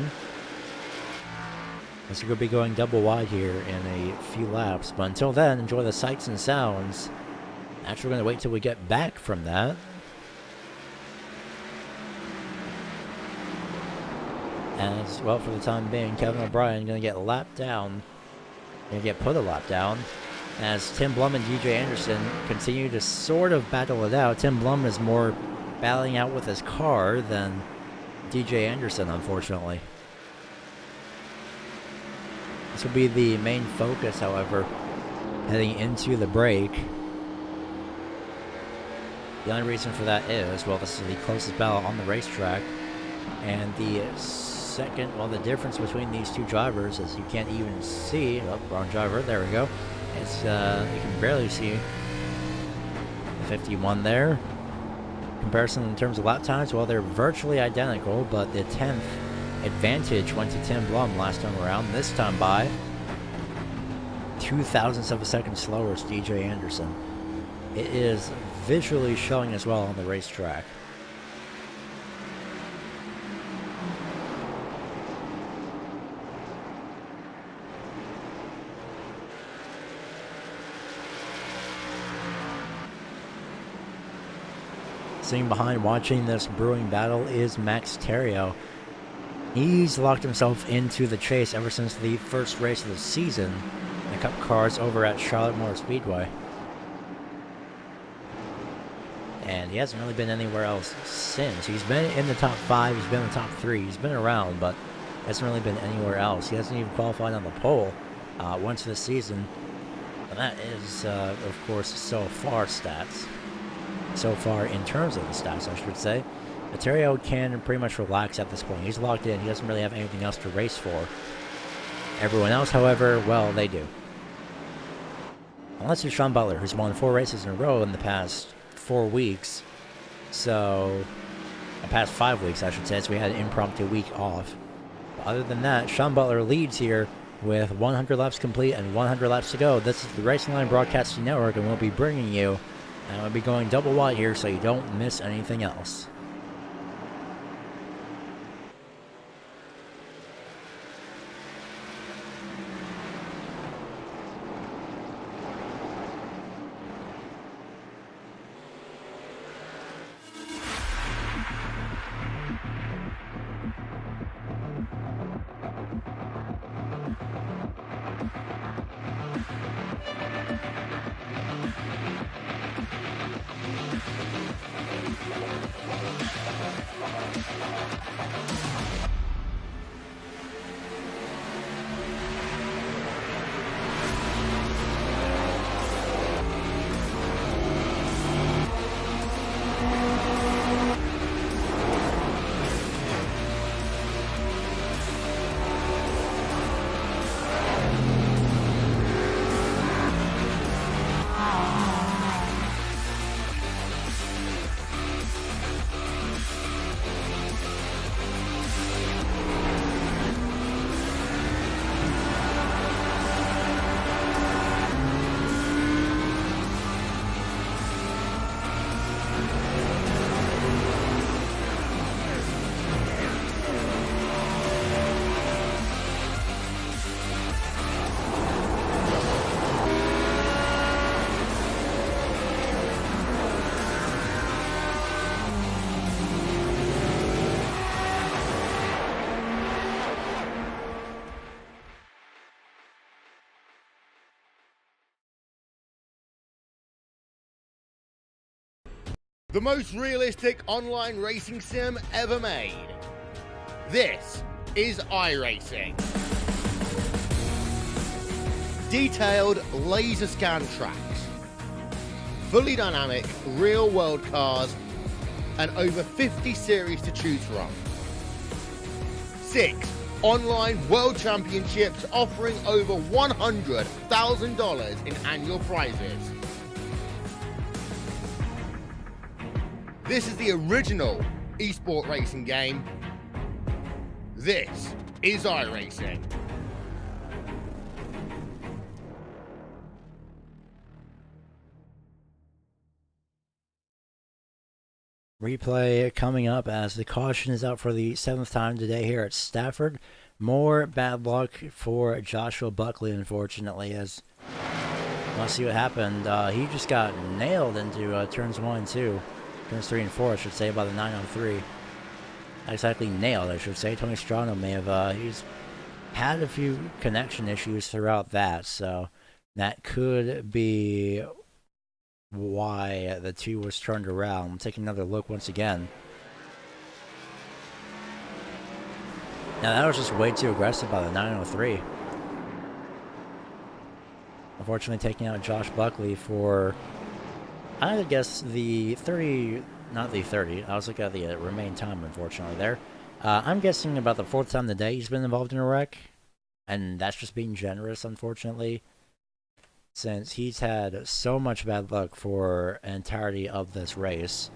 Speaker 1: as we're going to be going double wide here in a few laps. But until then, enjoy the sights and sounds. Actually, we're going to wait till we get back from that. As well, for the time being, Kevin O'Brien going to get lapped down. Going to get put a lap down, as Tim Blum and DJ Anderson continue to sort of battle it out. Tim Blum is more battling out with his car than DJ Anderson, unfortunately. This will be the main focus, however, heading into the break. The only reason for that is, well, this is the closest battle on the racetrack, and the second, the difference between these two drivers, as you can't even see, wrong driver, there we go. It's, you can barely see the 51 there. Comparison in terms of lap times, well, they're virtually identical, but the 10th advantage went to Tim Blum last time around. This time by 0.02 of a second slower as DJ Anderson. It is visually showing as well on the racetrack. Sitting behind watching this brewing battle is Max Theriault. He's locked himself into the chase ever since the first race of the season in the Cup cars over at Charlotte Motor Speedway. And he hasn't really been anywhere else since. He's been in the top 5, he's been in the top 3, he's been around, but hasn't really been anywhere else. He hasn't even qualified on the pole once this season. And that is, of course, so far stats. So far in terms of the stats, I should say. But Theriault can pretty much relax at this point. He's locked in. He doesn't really have anything else to race for. Everyone else, however, well, they do. Unless it's Sean Butler, who's won 4 races in a row in the past 4 weeks. So, the past 5 weeks, I should say, so we had an impromptu week off. But other than that, Sean Butler leads here with 100 laps complete and 100 laps to go. This is the Racing Line Broadcasting Network, and we'll be bringing you, and we'll be going double wide here so you don't miss anything else.
Speaker 2: the most realistic online racing sim ever made. This is iRacing. Detailed laser scan tracks, fully dynamic real-world cars, and over 50 series to choose from. 6 online world championships offering over $100,000 in annual prizes. This is the original esport racing game. This is iRacing.
Speaker 1: Replay coming up as the caution is out for the 7th time today here at Stafford. More bad luck for Joshua Buckley, unfortunately, as let's see what happened. He just got nailed into turns 1 and 2. Turns 3 and 4, I should say, by the 903. Not exactly nailed, I should say. Tony Strano may have, he's had a few connection issues throughout that, so that could be why the 2 was turned around. We'll take another look once again. Now, that was just way too aggressive by the 903. Unfortunately, taking out Josh Buckley for, I guess, the 30, not the 30. I was looking at the remain time, unfortunately, there. I'm guessing about the 4th time today he's been involved in a wreck. And that's just being generous, unfortunately, since he's had so much bad luck for an entirety of this race.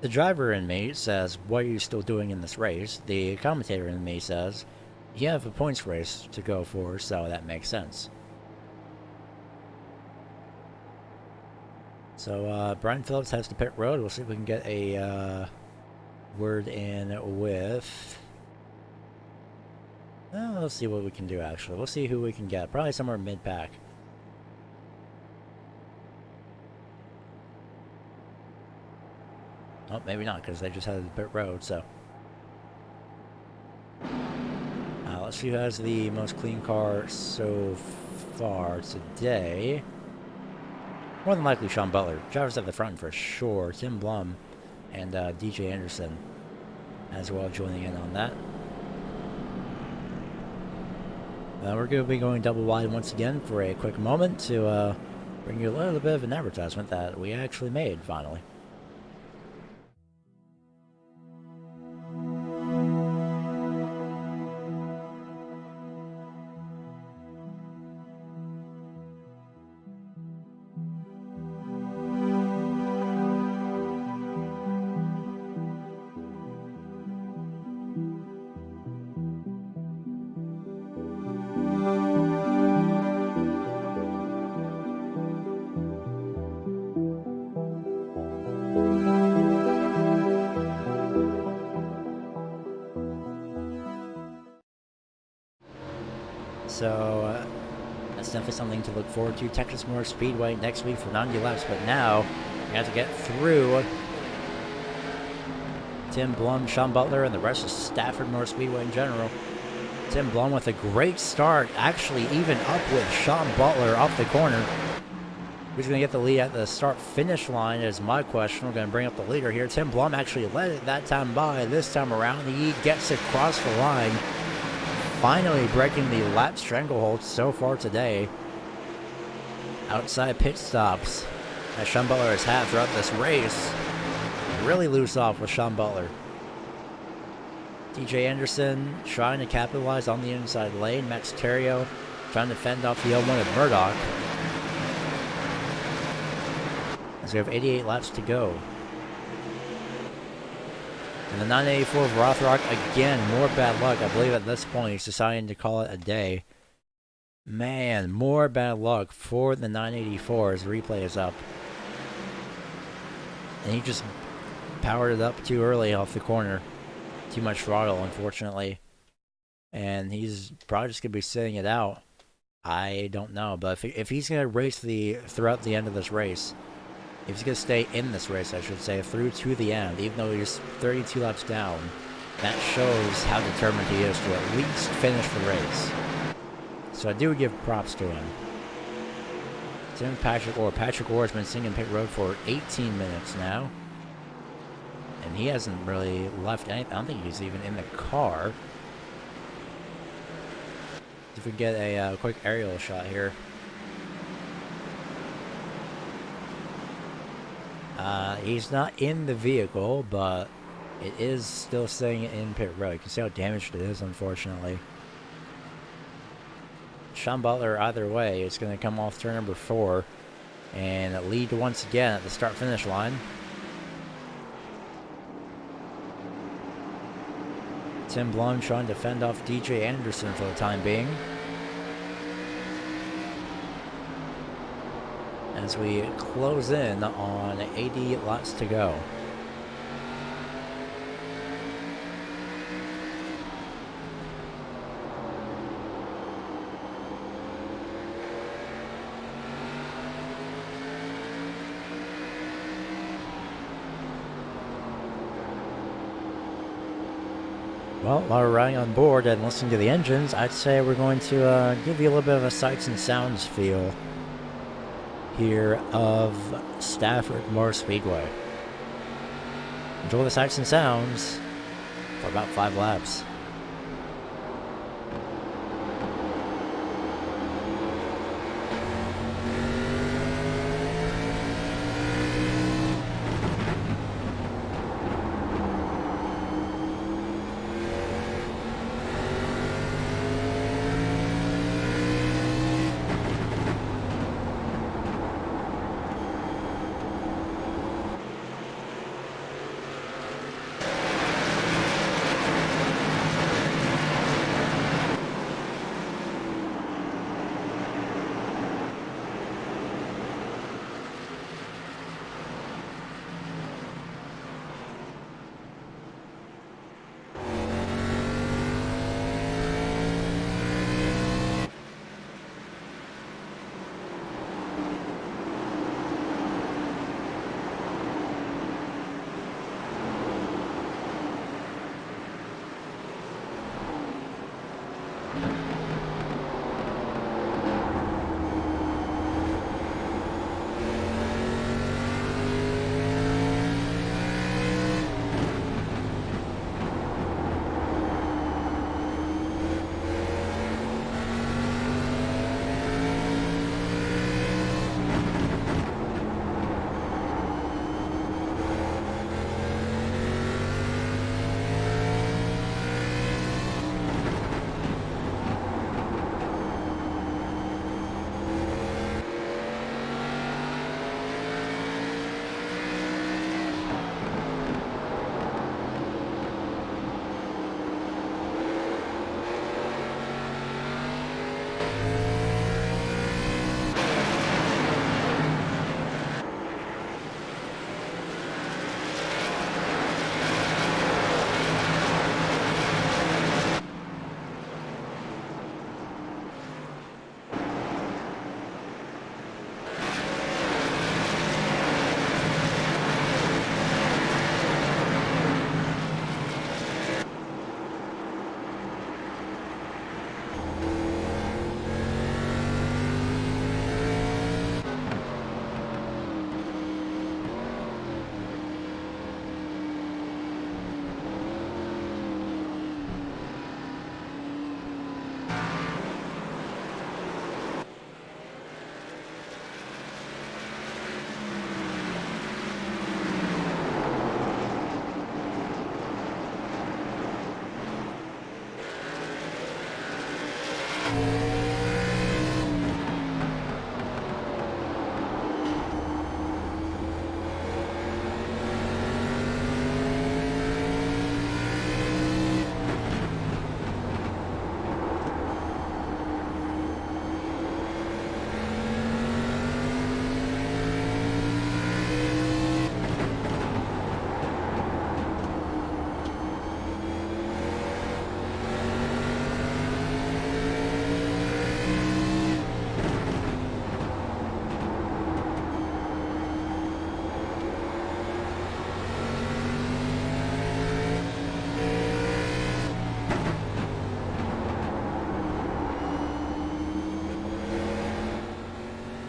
Speaker 1: The driver in me says, what are you still doing in this race? The commentator in me says, you have a points race to go for, so that makes sense. So, Brian Phillips has to pit road. We'll see if we can get a word in with... Well, let's see what we can do, actually. We'll see who we can get. Probably somewhere mid-pack. Oh, maybe not, because they just had the pit road, so... let's see who has the most clean car so far today. More than likely Sean Butler. Drivers at the front for sure. Tim Blum and DJ Anderson as well joining in on that. We're going to be going double wide once again for a quick moment to bring you a little bit of an advertisement that we actually made finally. So that's definitely something to look forward to. Texas Motor Speedway next week for 90 laps, but now we have to get through Tim Blum, Sean Butler, and the rest of Stafford Motor Speedway in general. Tim Blum with a great start, actually even up with Sean Butler off the corner. Who's going to get the lead at the start-finish line is my question. We're going to bring up the leader here. Tim Blum actually led it that time by. This time around, he gets across the line. Finally breaking the lap stranglehold so far today. Outside pit stops as Sean Butler has had throughout this race. Really loose off with Sean Butler. DJ Anderson trying to capitalize on the inside lane. Max Terrio trying to fend off the L1 of Murdoch. As we have 88 laps to go. And the 984 of Rothrock, again, more bad luck. I believe at this point he's deciding to call it a day. Man, more bad luck for the 984 as the replay is up. And he just powered it up too early off the corner. Too much throttle, unfortunately. And he's probably just going to be sitting it out. I don't know. But if he's going to race throughout the end of this race, if he's going to stay in this race, I should say, through to the end, even though he's 32 laps down, that shows how determined he is to at least finish the race. So I do give props to him. Tim Patrick Orr has been sitting in pit road for 18 minutes now. And he hasn't really left anything. I don't think he's even in the car. If we get a quick aerial shot here. He's not in the vehicle, but it is still sitting in pit road. You can see how damaged it is, unfortunately. Sean Butler, either way, is going to come off turn number 4 and lead once again at the start-finish line. Tim Blum trying to fend off DJ Anderson for the time being. As we close in on 80 laps to go. Well, while we're riding on board and listening to the engines, I'd say we're going to give you a little bit of a sights and sounds feel here of Stafford Motor Speedway. Enjoy the sights and sounds for about 5 laps.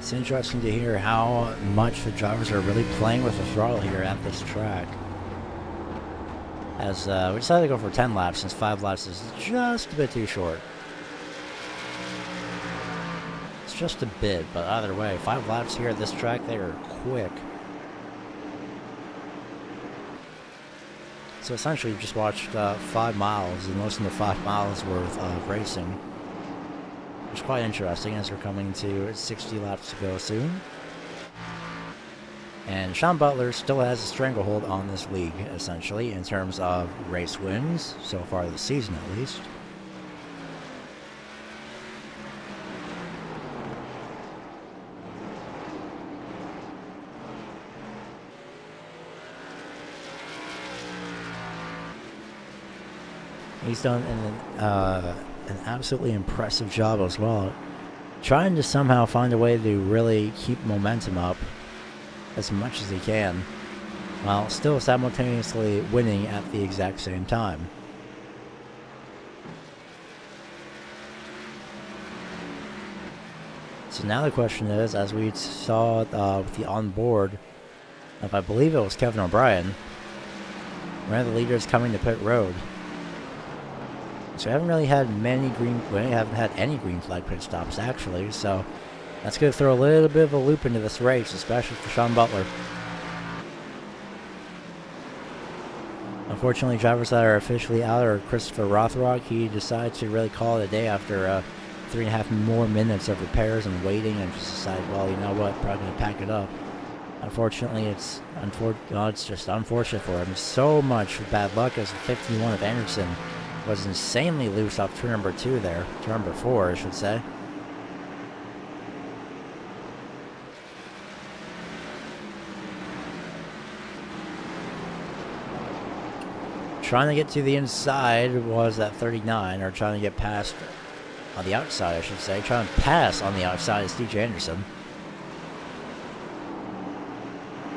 Speaker 1: It's interesting to hear how much the drivers are really playing with the throttle here at this track. As we decided to go for 10 laps since 5 laps is just a bit too short. It's just a bit, but either way, 5 laps here at this track, they are quick. So essentially, you just watched 5 miles and listened to 5 miles worth of racing. Which is quite interesting as we're coming to 60 laps to go soon. And Sean Butler still has a stranglehold on this league, essentially, in terms of race wins, so far this season at least. He's done an absolutely impressive job as well, trying to somehow find a way to really keep momentum up as much as he can, while still simultaneously winning at the exact same time. So now the question is, as we saw with the onboard of, I believe it was Kevin O'Brien, one of the leaders coming to pit road. So we haven't really had we haven't had any green flag pit stops actually, so that's going to throw a little bit of a loop into this race, especially for Sean Butler. Unfortunately, drivers that are officially out are Christopher Rothrock. He decided to really call it a day after 3.5 more minutes of repairs and waiting, and just decided, well, you know what, probably going to pack it up. Unfortunately, it's just unfortunate for him. So much bad luck as the 51 of Anderson was insanely loose off turn number 2 there. Turn number 4, I should say. Trying to get to the inside was at 39, or trying to get past on the outside, I should say. Trying to pass on the outside is DJ Anderson.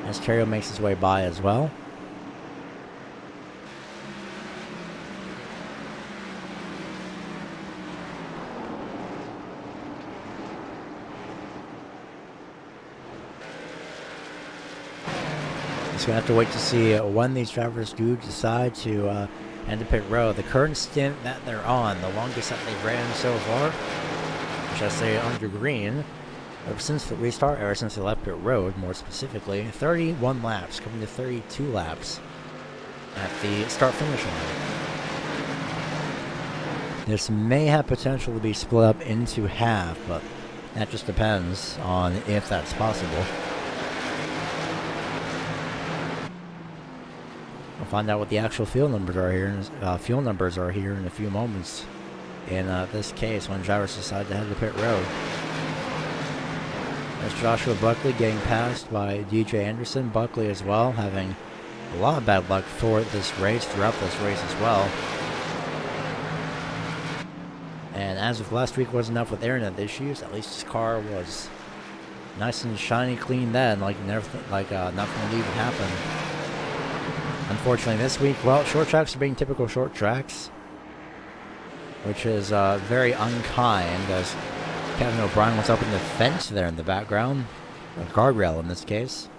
Speaker 1: As Terrio makes his way by as well. Just going to have to wait to see when these drivers do decide to head to pit road. The current stint that they're on, the longest that they ran so far, which I say under green, ever since the restart, ever since they left pit road, more specifically, 31 laps, coming to 32 laps at the start-finish line. This may have potential to be split up into half, but that just depends on if that's possible. We'll find out what the actual fuel numbers are here. In a few moments. In this case, when drivers decide to head to pit road, there's Joshua Buckley getting passed by DJ Anderson. Buckley as well having a lot of bad luck throughout this race as well. And as if last week wasn't enough with internet issues, at least his car was nice and shiny clean then, like nothing had even happened. Unfortunately this week, well, short tracks are being typical short tracks, which is very unkind, as Kevin O'Brien was up in the fence there in the background, a guardrail in this case.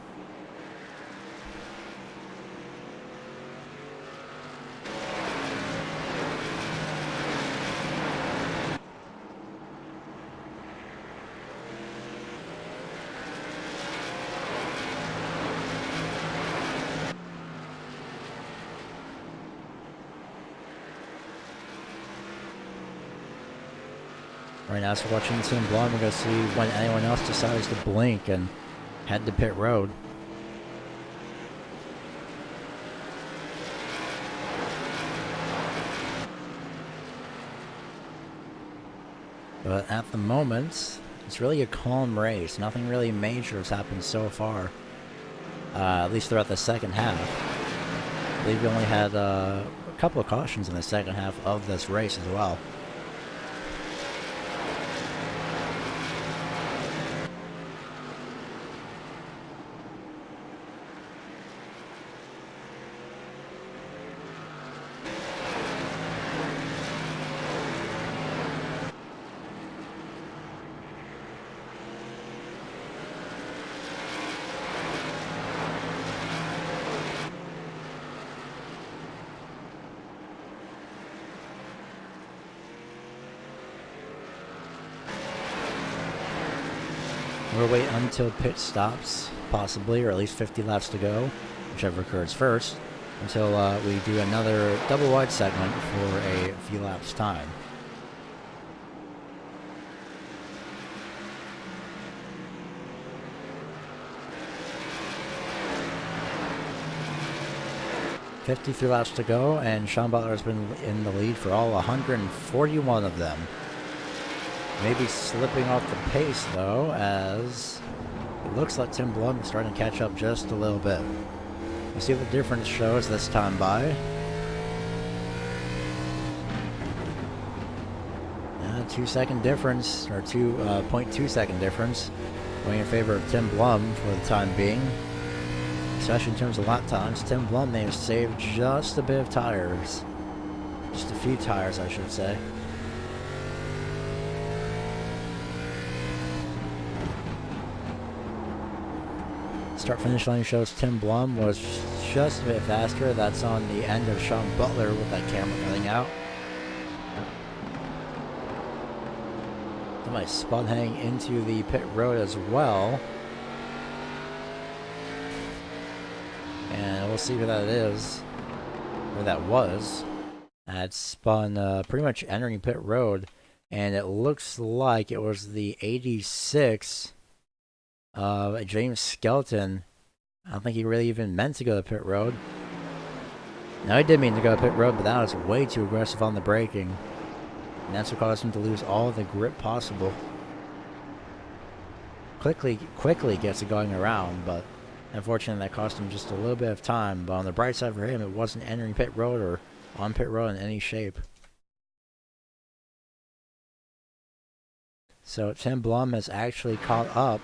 Speaker 1: Right now, so watching Tim Blonde, we're going to see when anyone else decides to blink and head to pit road. But at the moment, it's really a calm race. Nothing really major has happened so far, at least throughout the second half. I believe we only had a couple of cautions in the second half of this race as well. We'll wait until pit stops, possibly, or at least 50 laps to go, whichever occurs first, until we do another double wide segment for a few laps time. "53 laps to go, and Sean Butler has been in the lead for all 141 of them. Maybe slipping off the pace, though, as it looks like Tim Blum is starting to catch up just a little bit. We'll see what the difference shows this time by. 2-second difference, or 2.2 second difference, going in favor of Tim Blum for the time being. Especially in terms of lap times, Tim Blum may have saved just a bit of tires. Just a few tires, I should say. Start-finish line shows Tim Blum was just a bit faster. That's on the end of Sean Butler with that camera cutting out. Somebody spun heading into the pit road as well. And we'll see who that is, or that was. It spun pretty much entering pit road, and it looks like it was the 86 of James Skelton. I don't think he really even meant to go to pit road. Now, he did mean to go to pit road, but that was way too aggressive on the braking. And that's what caused him to lose all the grip possible. Quickly gets it going around, but unfortunately, that cost him just a little bit of time, but on the bright side for him, it wasn't entering pit road or on pit road in any shape. So Tim Blum has actually caught up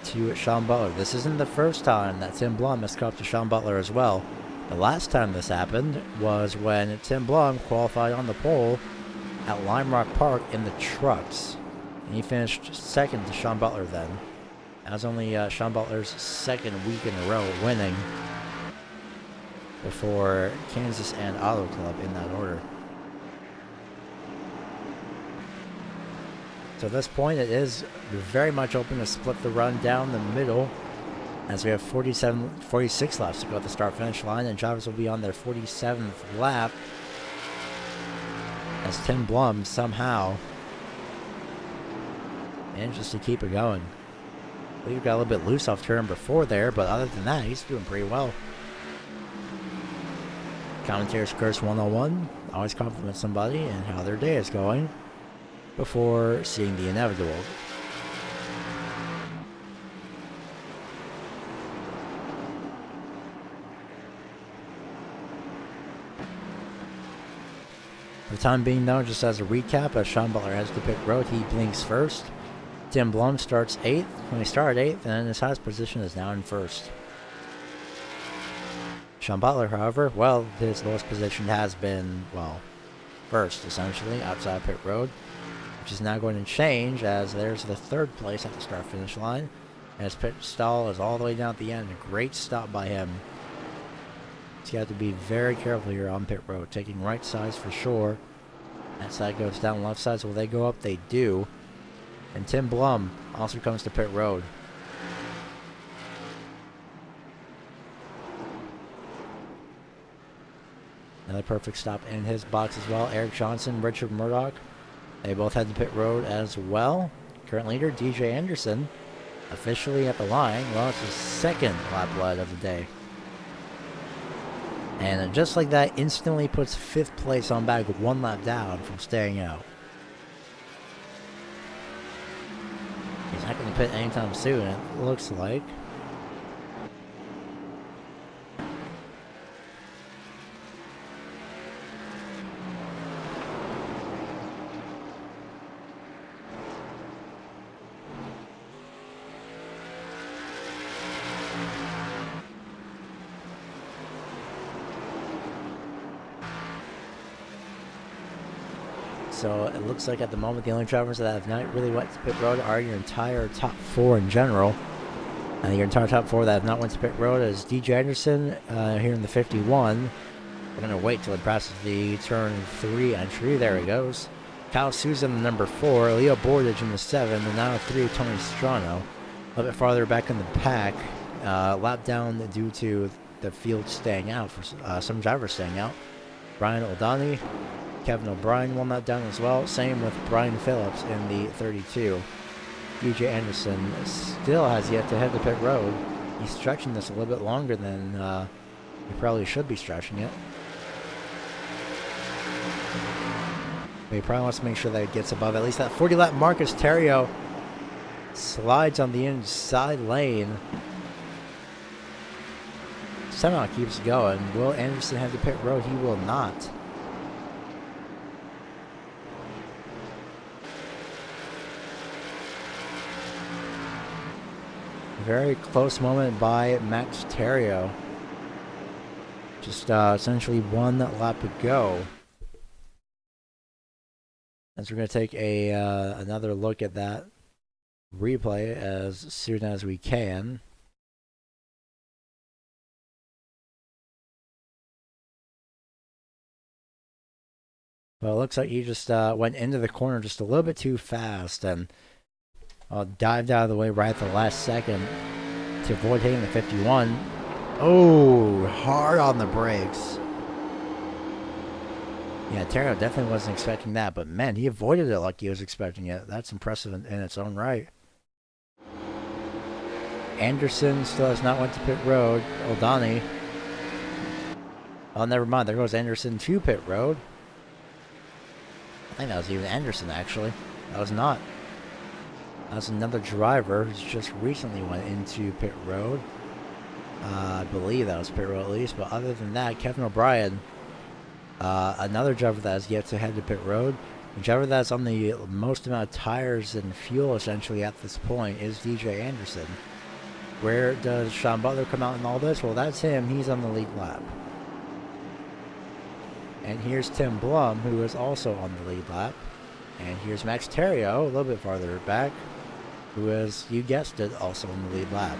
Speaker 1: to Sean Butler. This isn't the first time that Tim Blum has caught up to Sean Butler as well. The last time this happened was when Tim Blum qualified on the pole at Lime Rock Park in the trucks, and he finished second to Sean Butler then. That was only Sean Butler's second week in a row winning, before Kansas and Auto Club in that order. So at this point, it is very much open to split the run down the middle, as we have 46 laps to go at the start-finish line, and drivers will be on their 47th lap, as Tim Blum somehow manages to keep it going. I believe he got a little bit loose off turn before there, but other than that, he's doing pretty well. Commentator's Curse 101 always compliment somebody and how their day is going before seeing the inevitable. For the time being, though, just as a recap, as Sean Butler heads to pit road, he blinks first. Tim Blum starts 8th when he started 8th, and his highest position is now in 1st. Sean Butler, however, well, his lowest position has been, well, 1st, essentially, outside pit road, which is now going to change, as there's the 3rd place at the start-finish line, and his pit stall is all the way down at the end. A great stop by him. So you have to be very careful here on pit road, taking right sides for sure. That side goes down, left sides, will they go up? They do. And Tim Blum also comes to pit road. Another perfect stop in his box as well. Eric Johnson, Richard Murdoch, they both head to pit road as well. Current leader, DJ Anderson, officially at the line. Well, it's his 2nd lap lead of the day. And just like that, instantly puts 5th place on back with 1 lap down from staying out. He's not going to pit anytime soon, it looks like. So it looks like at the moment the only drivers that have not really went to pit road are your entire top 4 in general. And your entire top 4 that have not went to pit road is DJ Anderson here in the 51. We're going to wait till it passes the turn 3 entry. There he goes. Kyle Souza in the number 4. Leo Bordage in the 7. The 903, Tony Strano. A little bit farther back in the pack. Lap down due to the field staying out, for some drivers staying out. Brian Oldani, Kevin O'Brien won that down as well. Same with Brian Phillips in the 32. DJ Anderson still has yet to head to pit road. He's stretching this a little bit longer than he probably should be stretching it. But he probably wants to make sure that it gets above at least that 40 lap mark as Terrio slides on the inside lane. Somehow keeps going. Will Anderson have to pit road? He will not. Very close moment by Max Terrio. Just essentially 1 lap to go. As we're going to take another look at that replay as soon as we can. Well, it looks like he just went into the corner just a little bit too fast and dived out of the way right at the last second to avoid hitting the 51. Oh, hard on the brakes. Yeah, Terrio definitely wasn't expecting that, but man, he avoided it like he was expecting it. That's impressive in its own right. Anderson still has not went to pit road. Oldani. Oh, never mind. There goes Anderson to pit road. I think that was even Anderson, actually. That was not. That was another driver who's just recently went into pit road. I believe that was pit road at least. But other than that, Kevin O'Brien, another driver that has yet to head to pit road. The driver that's on the most amount of tires and fuel, essentially, at this point is DJ Anderson. Where does Sean Butler come out in all this? Well, that's him. He's on the lead lap. And here's Tim Blum, who is also on the lead lap. And here's Max Terrio, a little bit farther back, who is, you guessed it, also on the lead lap.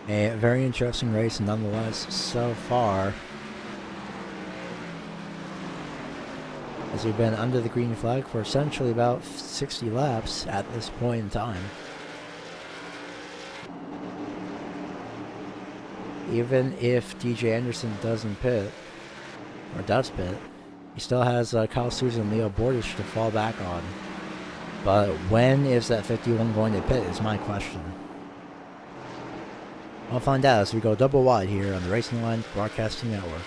Speaker 1: A very interesting race nonetheless so far, as we've been under the green flag for essentially about 60 laps at this point in time. Even if DJ Anderson doesn't pit, or does pit, he still has Kyle Souza and Leo Bordich to fall back on. But when is that 51 going to pit is my question. I'll find out as we go double wide here on the Racing Line Broadcasting Network.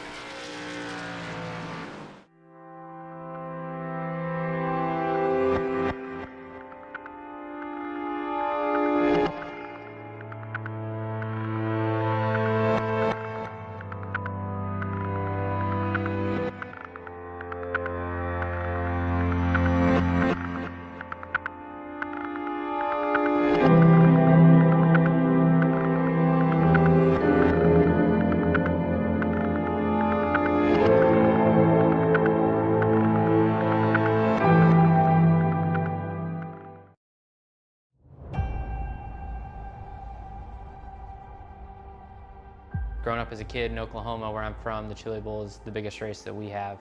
Speaker 3: Growing up as a kid in Oklahoma, where I'm from, the Chili Bowl is the biggest race that we have.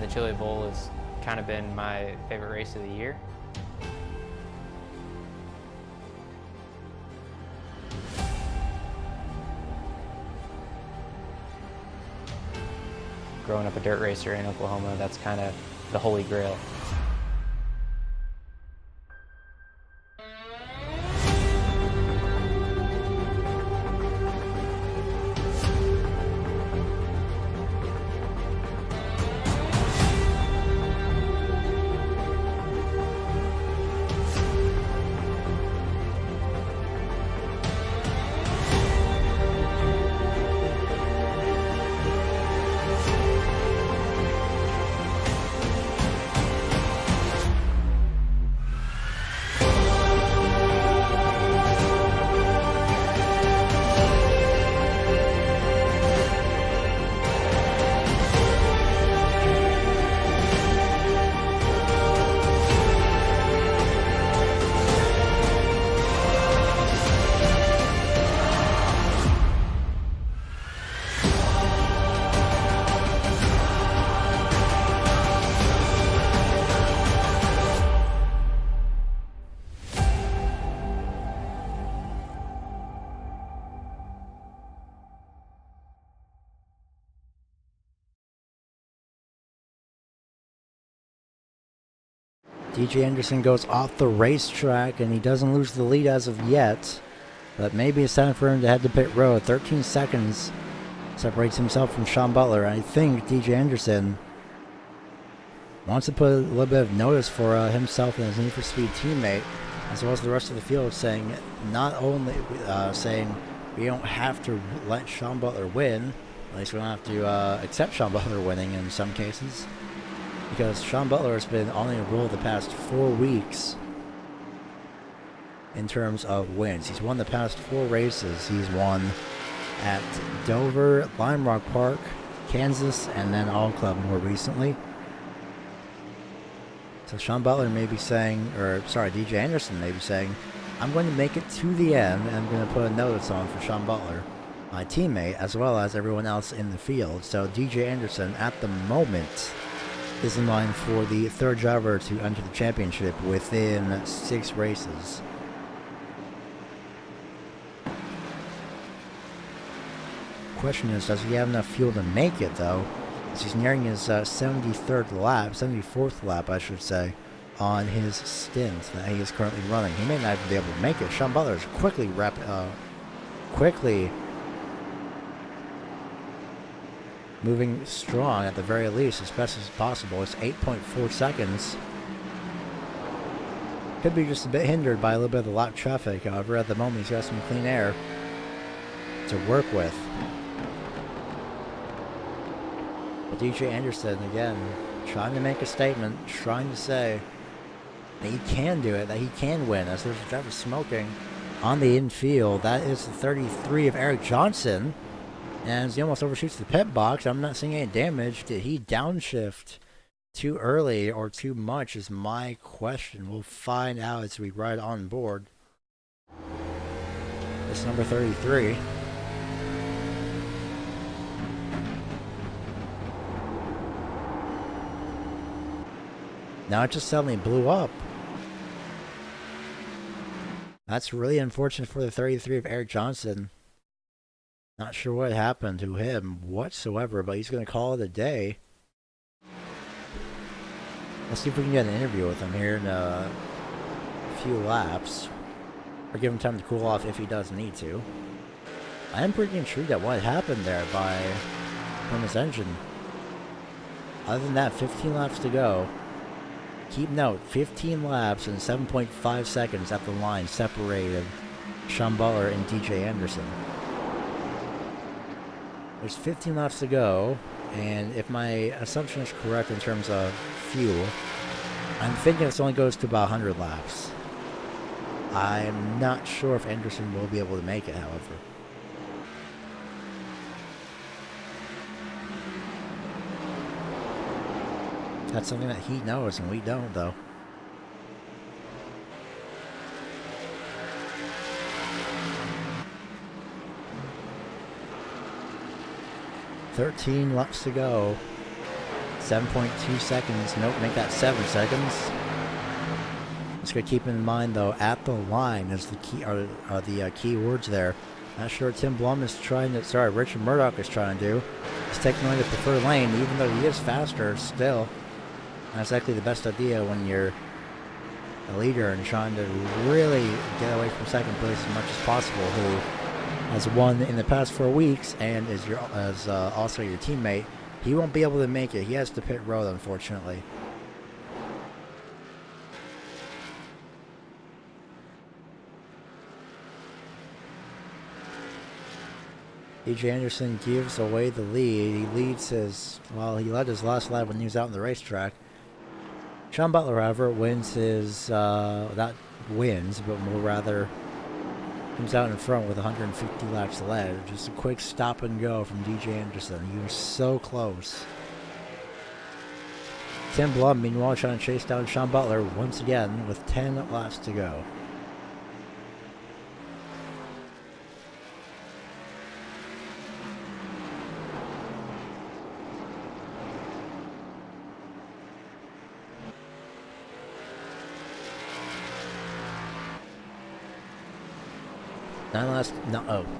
Speaker 3: The Chili Bowl has kind of been my favorite race of the year. Growing up a dirt racer in Oklahoma, that's kind of the holy grail.
Speaker 1: DJ Anderson goes off the racetrack, and he doesn't lose the lead as of yet. But maybe it's time for him to head to pit road. 13 seconds separates himself from Sean Butler. I think DJ Anderson wants to put a little bit of notice for himself and his Need for Speed teammate, as well as the rest of the field, saying not only saying we don't have to let Sean Butler win, at least we don't have to accept Sean Butler winning in some cases, because Sean Butler has been on a roll the past 4 weeks in terms of wins. He's won the past 4 races. He's won at Dover, Lime Rock Park, Kansas, and then All Club more recently. So Sean Butler may be saying, or sorry, DJ Anderson may be saying, I'm going to make it to the end, and I'm going to put a notice on for Sean Butler, my teammate, as well as everyone else in the field. So DJ Anderson, at the moment, is in line for the 3rd driver to enter the championship within 6 races. Question is, does he have enough fuel to make it, though? He's nearing his 74th lap, I should say, on his stint that he is currently running. He may not even be able to make it. Sean Butler is quickly moving strong at the very least, as best as possible. It's 8.4 seconds. Could be just a bit hindered by a little bit of the lap traffic. However, at the moment, he's got some clean air to work with. But DJ Anderson, again, trying to make a statement, trying to say that he can do it, that he can win, as there's a driver smoking on the infield. That is the 33 of Eric Johnson. And as he almost overshoots the pit box, I'm not seeing any damage. Did he downshift too early or too much is my question. We'll find out as we ride on board. This number 33. Now it just suddenly blew up. That's really unfortunate for the 33 of Eric Johnson. Not sure what happened to him whatsoever, but he's going to call it a day. Let's see if we can get an interview with him here in a few laps. Or give him time to cool off if he does need to. I am pretty intrigued at what happened there from his engine. Other than that, 15 laps to go. Keep note, 15 laps and 7.5 seconds at the line separated Sean Butler and DJ Anderson. There's 15 laps to go, and if my assumption is correct in terms of fuel, I'm thinking this only goes to about 100 laps. I'm not sure if Anderson will be able to make it, however. That's something that he knows and we don't, though. $13 laps to go. 7.2 seconds. Nope, make that 7 seconds. Just gotta keep in mind, though, at the line is the key. Are the key words there. Not sure Tim Blum is trying to. Sorry, Richard Murdoch is trying to do. He's taking away the preferred lane, even though he is faster. Still, not exactly the best idea when you're a leader and trying to really get away from second place as much as possible. Who has won in the past 4 weeks and is also your teammate. He won't be able to make it. He has to pit road, unfortunately. DJ Anderson gives away the lead. He leads his, well, he led his last lap when he was out on the racetrack. Sean Butler, however, wins his, not wins, but more rather comes out in front with 150 laps left. Just a quick stop and go from DJ Anderson. He was so close. Tim Blum, meanwhile, trying to chase down Sean Butler once again with 10 laps to go.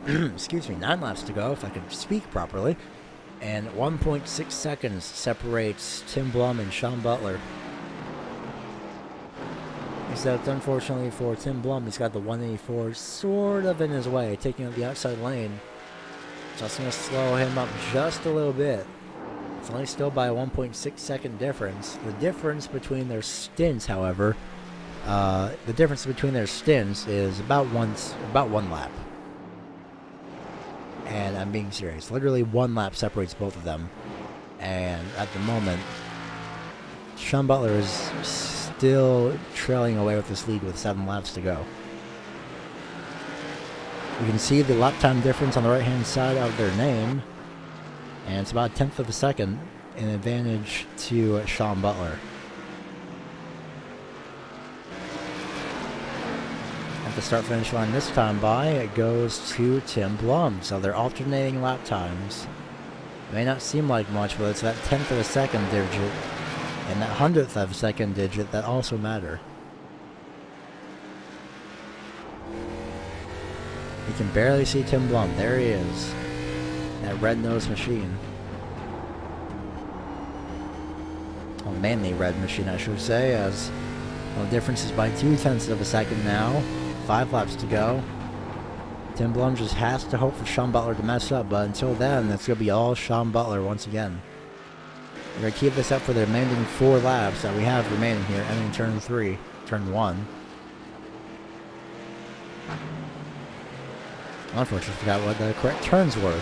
Speaker 1: Excuse me, 9 laps to go, if I could speak properly. And 1.6 seconds separates Tim Blum and Sean Butler. Except, unfortunately for Tim Blum, he's got the 184 sort of in his way, taking up the outside lane. Just going to slow him up just a little bit. It's only still by a 1.6 second difference. The difference between their stints, however, is about one lap. And I'm being serious. Literally 1 lap separates both of them. And at the moment, Sean Butler is still trailing away with this lead with 7 laps to go. You can see the lap time difference on the right-hand side of their name. And it's about a 1/10 of a second in advantage to Sean Butler. At the start-finish line this time it goes to Tim Blum. So they're alternating lap times. It may not seem like much, but it's that 1/10 of a second digit and that 100th of a second digit that also matter. You can barely see Tim Blum. There he is. That red-nosed machine. Well, mainly red machine, I should say, as well, the difference is by 0.2 of a second now. 5 laps to go. Tim Blum just has to hope for Sean Butler to mess up, but until then, it's going to be all Sean Butler once again. We're going to keep this up for the remaining 4 laps that we have remaining here, ending turn 1. Unfortunately, I forgot what the correct turns were.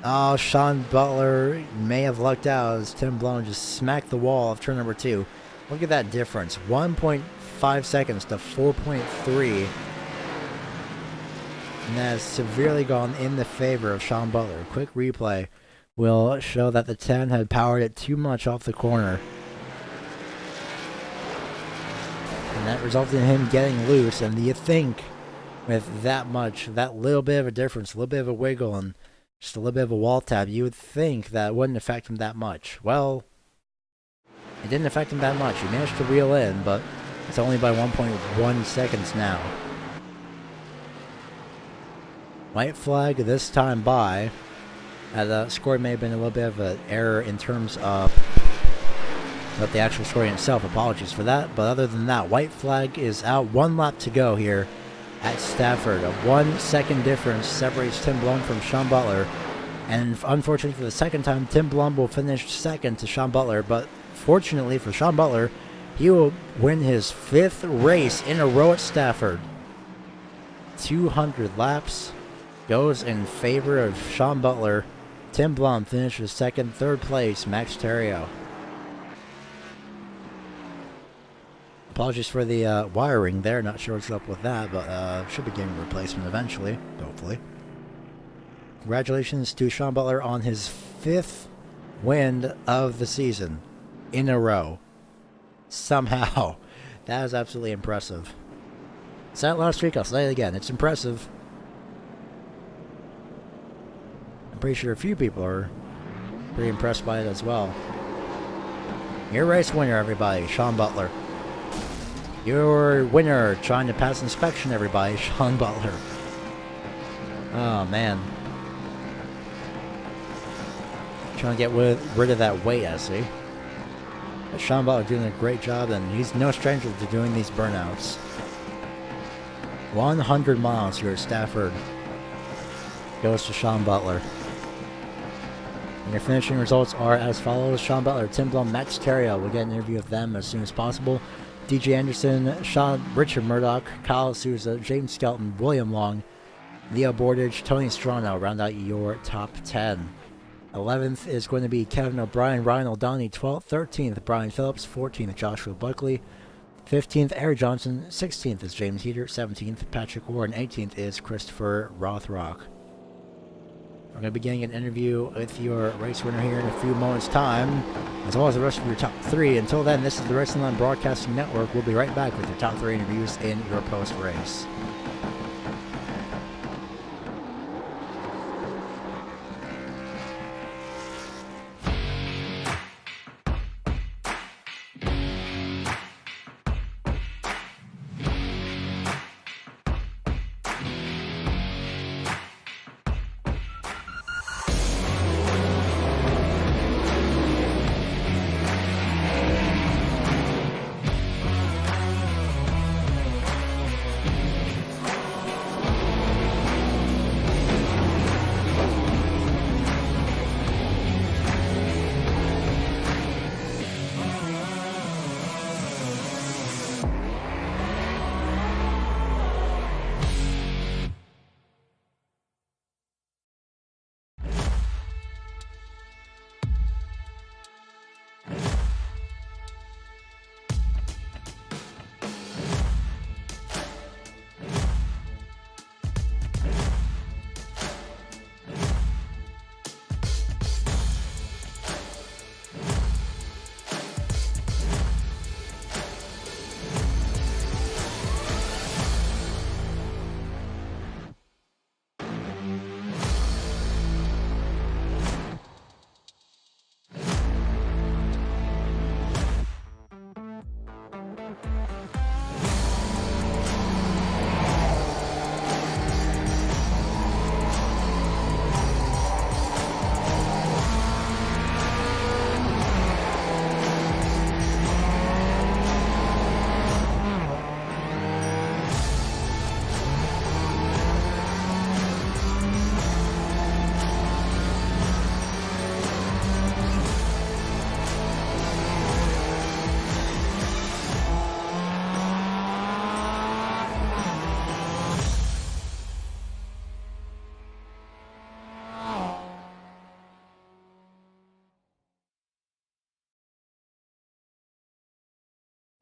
Speaker 1: Oh, Sean Butler may have lucked out as Tim Blum just smacked the wall of turn number 2. Look at that difference. 1.5 seconds to 4.3. And that has severely gone in the favor of Sean Butler. Quick replay will show that the 10 had powered it too much off the corner. And that resulted in him getting loose. And do you think with that little bit of a difference, a little bit of a wiggle, and just a little bit of a wall tab, you would think that wouldn't affect him that much. Well, it didn't affect him that much. He managed to reel in, but it's only by 1.1 seconds now. White flag this time by. The score may have been a little bit of an error in terms of the actual scoring itself. Apologies for that. But other than that, white flag is out. 1 lap to go here at Stafford. A 1 second difference separates Tim Blum from Sean Butler. And unfortunately for the second time, Tim Blum will finish second to Sean Butler. But fortunately for Sean Butler, he will win his 5th race in a row at Stafford. 200 laps goes in favor of Sean Butler. Tim Blum finishes second. 3rd place, Max Terrio. Apologies for the wiring there. Not sure what's up with that, but should be getting a replacement eventually, hopefully. Congratulations to Sean Butler on his 5th win of the season in a row. Somehow. That is absolutely impressive. I said it last week, I'll say it again. It's impressive. I'm pretty sure a few people are pretty impressed by it as well. Your race winner, everybody, Sean Butler. Your winner, trying to pass inspection, everybody, Sean Butler. Oh, man. Trying to get rid of that weight, I see. But Sean Butler doing a great job, and he's no stranger to doing these burnouts. 100 miles here at Stafford goes to Sean Butler. And your finishing results are as follows. Sean Butler, Tim Blum, Max Terrio. We'll get an interview with them as soon as possible. DJ Anderson, Richard Murdoch, Kyle Souza, James Skelton, William Long, Leo Bordage, Tony Strano round out your top 10. 11th is going to be Kevin O'Brien, Ryan O'Donnell. 12th, 13th, Brian Phillips. 14th, Joshua Buckley. 15th, Eric Johnson. 16th is James Heater. 17th, Patrick Warren. 18th is Christopher Rothrock. We're going to be getting an interview with your race winner here in a few moments' time, as well as the rest of your top 3. Until then, this is the Racing Line Broadcasting Network. We'll be right back with your top 3 interviews in your post-race.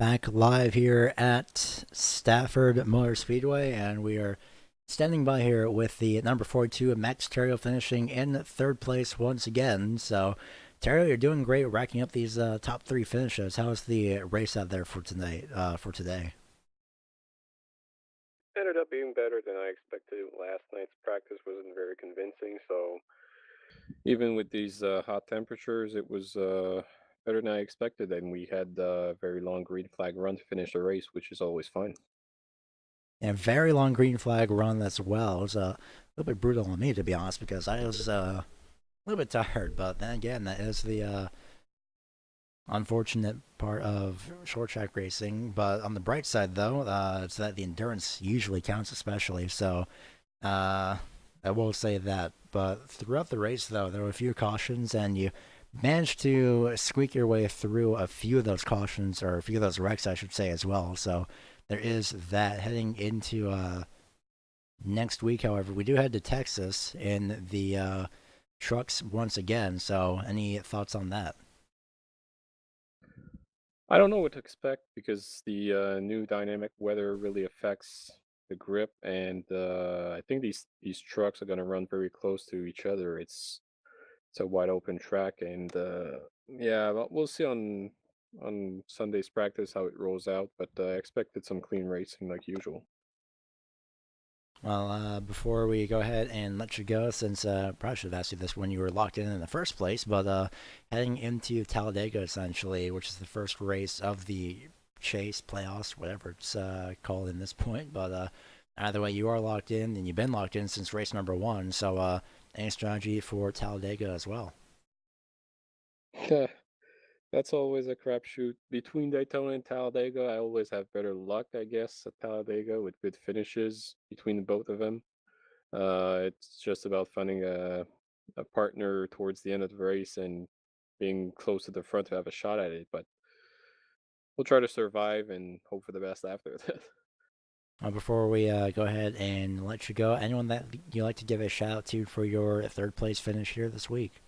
Speaker 1: Back live here at Stafford Motor Speedway, and we are standing by here with the number 42 Max Terrio finishing in third place once again. So, Terrio, you're doing great, racking up these top three finishes. How's the race out there for tonight? For today?
Speaker 4: Ended up being better than I expected. Last night's practice wasn't very convincing, so even with these hot temperatures, it was better than I expected, and we had a very long green flag run to finish the race, which is always fun.
Speaker 1: And very long green flag run as well. It was a little bit brutal on me, to be honest, because I was a little bit tired. But then again, that is the unfortunate part of short track racing. But on the bright side, though, it's that the endurance usually counts, especially. So I will say that. But throughout the race, though, there were a few cautions, and you managed to squeak your way through a few of those cautions, or a few of those wrecks, I should say, as well. So there is that. Heading into next week, however, we do head to Texas in the trucks once again. So any thoughts on that?
Speaker 4: I don't know what to expect because the new dynamic weather really affects the grip, and I think these trucks are going to run very close to each other. It's a wide open track, and yeah, but we'll see on Sunday's practice how it rolls out. But I expected some clean racing like usual.
Speaker 1: Well, before we go ahead and let you go, since probably should have asked you this when you were locked in the first place, but heading into Talladega essentially, which is the first race of the Chase playoffs, whatever it's called in this point. But either way, you are locked in, and you've been locked in since race number one. So, any strategy for Talladega as well?
Speaker 4: That's always a crapshoot. Between Daytona and Talladega, I always have better luck, I guess, at Talladega with good finishes between the both of them. It's just about finding a partner towards the end of the race and being close to the front to have a shot at it. But we'll try to survive and hope for the best after that.
Speaker 1: Before we go ahead and let you go, anyone that you like to give a shout out to for your third place finish here this week?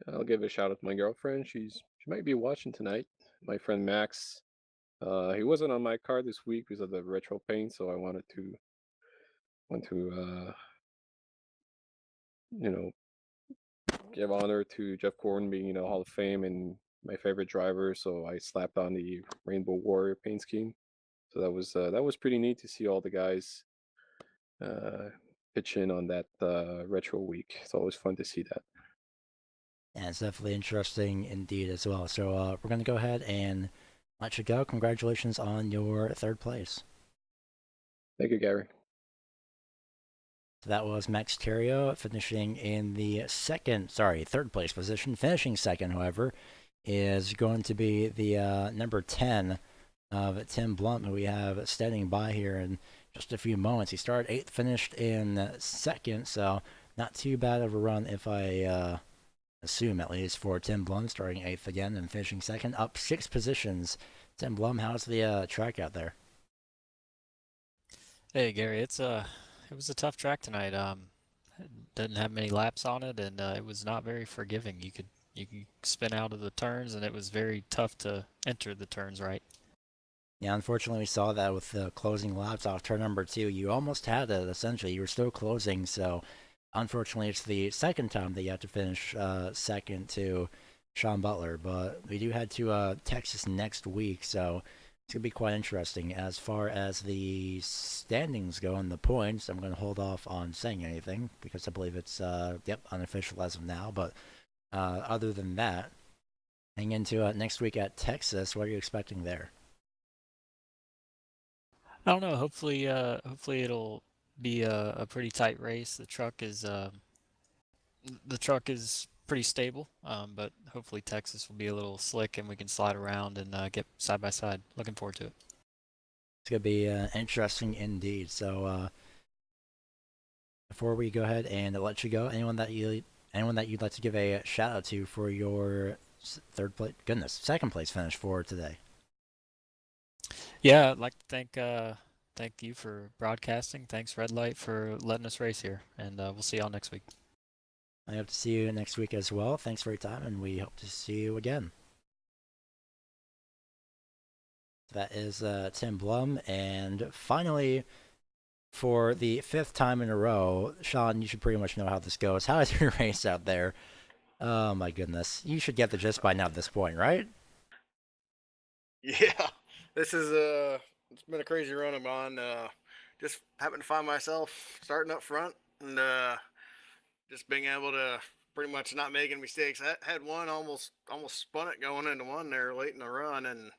Speaker 4: I'll give a shout out to my girlfriend. She might be watching tonight. My friend Max. He wasn't on my car this week because of the retro paint, so I want to you know give honor to Jeff Gordon being Hall of Fame and my favorite driver. So I slapped on the Rainbow Warrior paint scheme. So that was pretty neat to see all the guys uh, pitch in on that retro week. It's always fun to see that.
Speaker 1: Yeah, it's definitely interesting indeed as well. So we're going to go ahead and let you go. Congratulations on your third place.
Speaker 4: Thank you, Gary.
Speaker 1: So that was Max Terrio finishing in the third place position. Finishing second, however, is going to be the number 10 of Tim Blunt, who we have standing by here in just a few moments. He started 8th, finished in second, so not too bad of a run if I assume, at least, for Tim Blum, starting 8th again and finishing second, up 6 positions. Tim Blum, how's the track out there?
Speaker 5: Hey Gary, it was a tough track tonight. Didn't have many laps on it, and it was not very forgiving. You could spin out of the turns, and it was very tough to enter the turns right.
Speaker 1: Yeah, unfortunately, we saw that with the closing laps off turn number 2. You almost had it, essentially. You were still closing, so unfortunately, it's the second time that you have to finish second to Sean Butler. But we do head to Texas next week, so it's going to be quite interesting. As far as the standings go and the points, I'm going to hold off on saying anything because I believe it's, unofficial as of now. But other than that, heading into next week at Texas, what are you expecting there?
Speaker 5: I don't know. Hopefully it'll be a pretty tight race. The truck is pretty stable, but hopefully Texas will be a little slick and we can slide around and get side by side. Looking forward to it.
Speaker 1: It's going to be interesting indeed. So before we go ahead and let you go, anyone that you'd like to give a shout out to for your second place finish for today?
Speaker 5: Yeah, I'd like to thank you for broadcasting. Thanks Red Light for letting us race here, and we'll see y'all next week.
Speaker 1: I hope to see you next week as well. Thanks for your time, and we hope to see you again. That is Tim Blum. And finally, for the 5th time in a row, Sean, you should pretty much know how this goes. How is your race out there? Oh my goodness. You should get the gist by now at this point, right?
Speaker 6: Yeah, this is it's been a crazy run I'm on. Just happened to find myself starting up front and just being able to pretty much not making mistakes. I had one almost spun it going into one there late in the run, and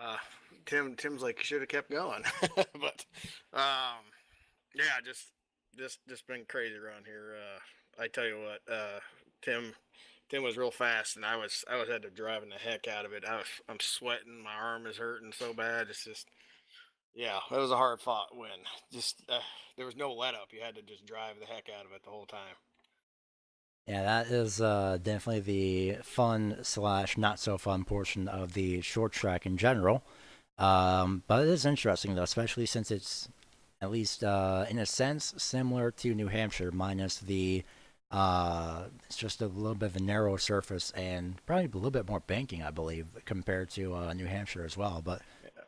Speaker 6: uh, Tim's like, you should have kept going, but yeah, just been crazy run here. I tell you what, Tim was real fast, and I was had to driving the heck out of it. I'm sweating, my arm is hurting so bad. It's just, yeah, it was a hard fought win. Just there was no let up. You had to just drive the heck out of it the whole time.
Speaker 1: Yeah, that is definitely the fun slash not so fun portion of the short track in general. But it is interesting though, especially since it's at least in a sense similar to New Hampshire, minus the it's just a little bit of a narrow surface and probably a little bit more banking, I believe, compared to New Hampshire as well. But
Speaker 6: Yeah.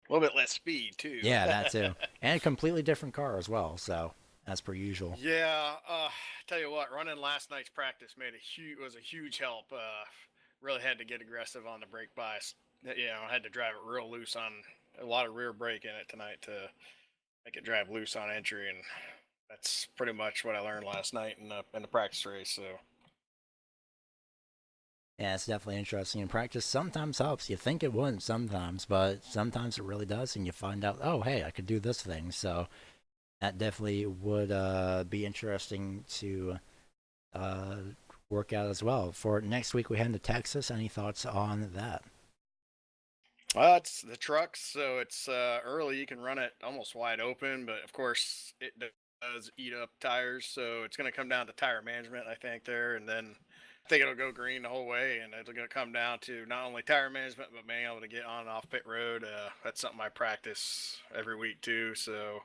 Speaker 6: A little bit less speed too.
Speaker 1: yeah, that too, and a completely different car as well. So as per usual.
Speaker 6: Yeah, tell you what, running last night's practice was a huge help. Really had to get aggressive on the brake bias. You know, I had to drive it real loose on a lot of rear brake in it tonight to make it drive loose on entry, and that's pretty much what I learned last night in the practice race. So
Speaker 1: Yeah, it's definitely interesting. And practice sometimes helps. You think it wouldn't sometimes, but sometimes it really does, and you find out, oh, hey, I could do this thing. So that definitely would be interesting to uh, work out as well. For next week, we head to Texas. Any thoughts on that?
Speaker 6: it's the trucks, so it's early. You can run it almost wide open, but of course it does eat up tires. So it's going to come down to tire management, I think, there, and then I think it'll go green the whole way, and it's going to come down to not only tire management but being able to get on and off pit road. That's something I practice every week too, so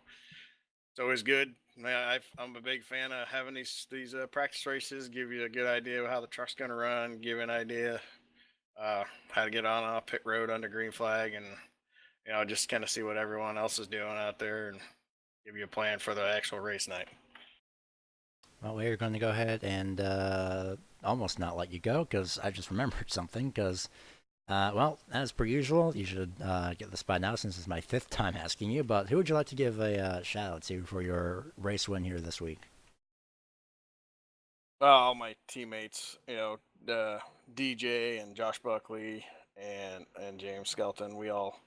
Speaker 6: it's always good. I'm a big fan of having these practice races. Give you a good idea of how the truck's going to run. Give you an idea how to get on and off pit road under green flag, and just kind of see what everyone else is doing out there, and give you a plan for the actual race night.
Speaker 1: Well, we're going to go ahead and almost not let you go because I just remembered something. Because, well, as per usual, you should get this by now since it's my 5th time asking you. But who would you like to give a shout out to for your race win here this week?
Speaker 6: All my teammates, DJ and Josh Buckley and James Skelton, we all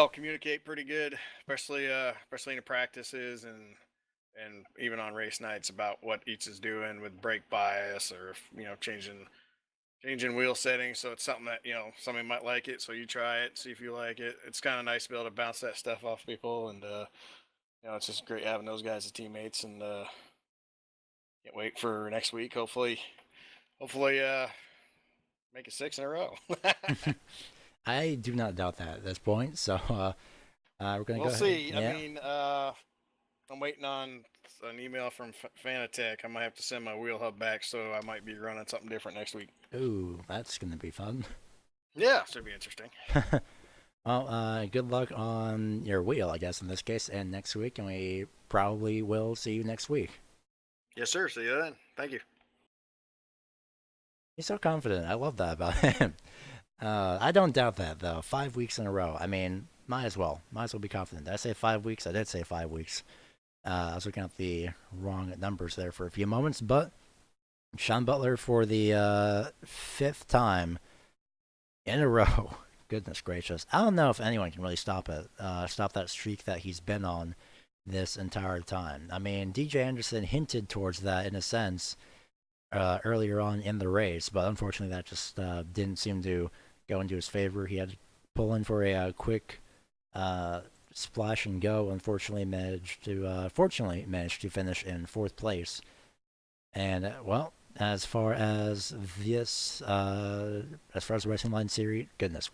Speaker 6: communicate pretty good, especially in the practices and even on race nights about what each is doing with brake bias or changing wheel settings. So it's something that somebody might like it, so you try it, see if you like it. It's kind of nice to be able to bounce that stuff off people, and it's just great having those guys as teammates, and can't wait for next week. Hopefully make it 6 in a row.
Speaker 1: I do not doubt that at this point. So we're going to
Speaker 6: We'll
Speaker 1: go
Speaker 6: see.
Speaker 1: ahead. Yeah.
Speaker 6: I mean, I'm waiting on an email from Fanatec. I might have to send my wheel hub back, so I might be running something different next week.
Speaker 1: Ooh, that's going to be fun.
Speaker 6: Yeah, should be interesting.
Speaker 1: Well, good luck on your wheel, I guess, in this case, and next week, and we probably will see you next week.
Speaker 6: Yes, sir. See you then. Thank you.
Speaker 1: He's so confident. I love that about him. I don't doubt that, though. 5 weeks in a row. I mean, might as well. Might as well be confident. Did I say 5 weeks? I did say 5 weeks. I was looking at the wrong numbers there for a few moments, but Sean Butler for the 5th time in a row. Goodness gracious. I don't know if anyone can really stop that streak that he's been on this entire time. I mean, DJ Anderson hinted towards that in a sense earlier on in the race, but unfortunately that just didn't seem to go into his favor. He had to pull in for a quick splash and go. Unfortunately, fortunately managed to finish in 4th place. And well, as far as this, as far as the Racing Line series,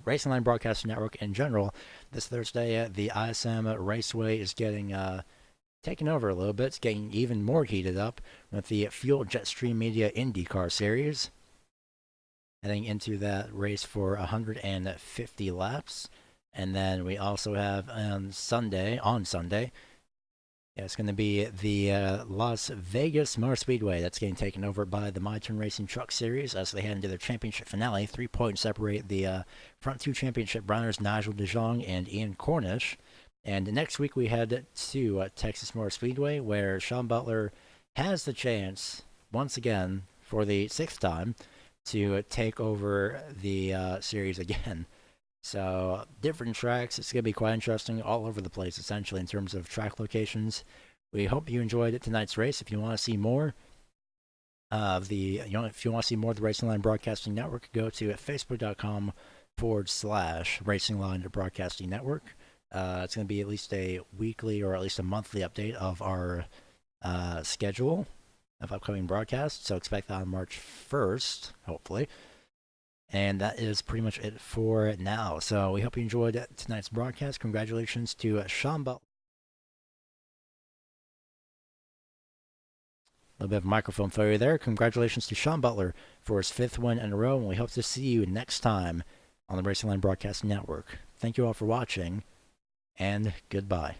Speaker 1: Racing Line Broadcasting Network in general, this Thursday the ISM Raceway is getting taken over a little bit. It's getting even more heated up with the Fuel Jetstream Media IndyCar series. heading into that race for 150 laps. And then we also have on Sunday, it's going to be the Las Vegas Motor Speedway that's getting taken over by the My Turn Racing Truck Series as they head into their championship finale. 3 points separate the front two championship runners, Nigel De Jong and Ian Cornish. And next week we head to Texas Motor Speedway, where Sean Butler has the chance, once again, for the 6th time, to take over the series again. So, different tracks. It's going to be quite interesting all over the place, essentially, in terms of track locations. We hope you enjoyed tonight's race. If you want to see more of if you want to see more of the Racing Line Broadcasting Network, go to facebook.com/Racing Line Broadcasting Network. It's going to be at least a weekly or at least a monthly update of our schedule of upcoming broadcasts. So expect that on March 1st, hopefully. And that is pretty much it for now. So we hope you enjoyed tonight's broadcast. Congratulations to Sean Butler. A little bit of microphone failure there. Congratulations to Sean Butler for his 5th win in a row. And we hope to see you next time on the Racing Line Broadcasting Network. Thank you all for watching, and goodbye.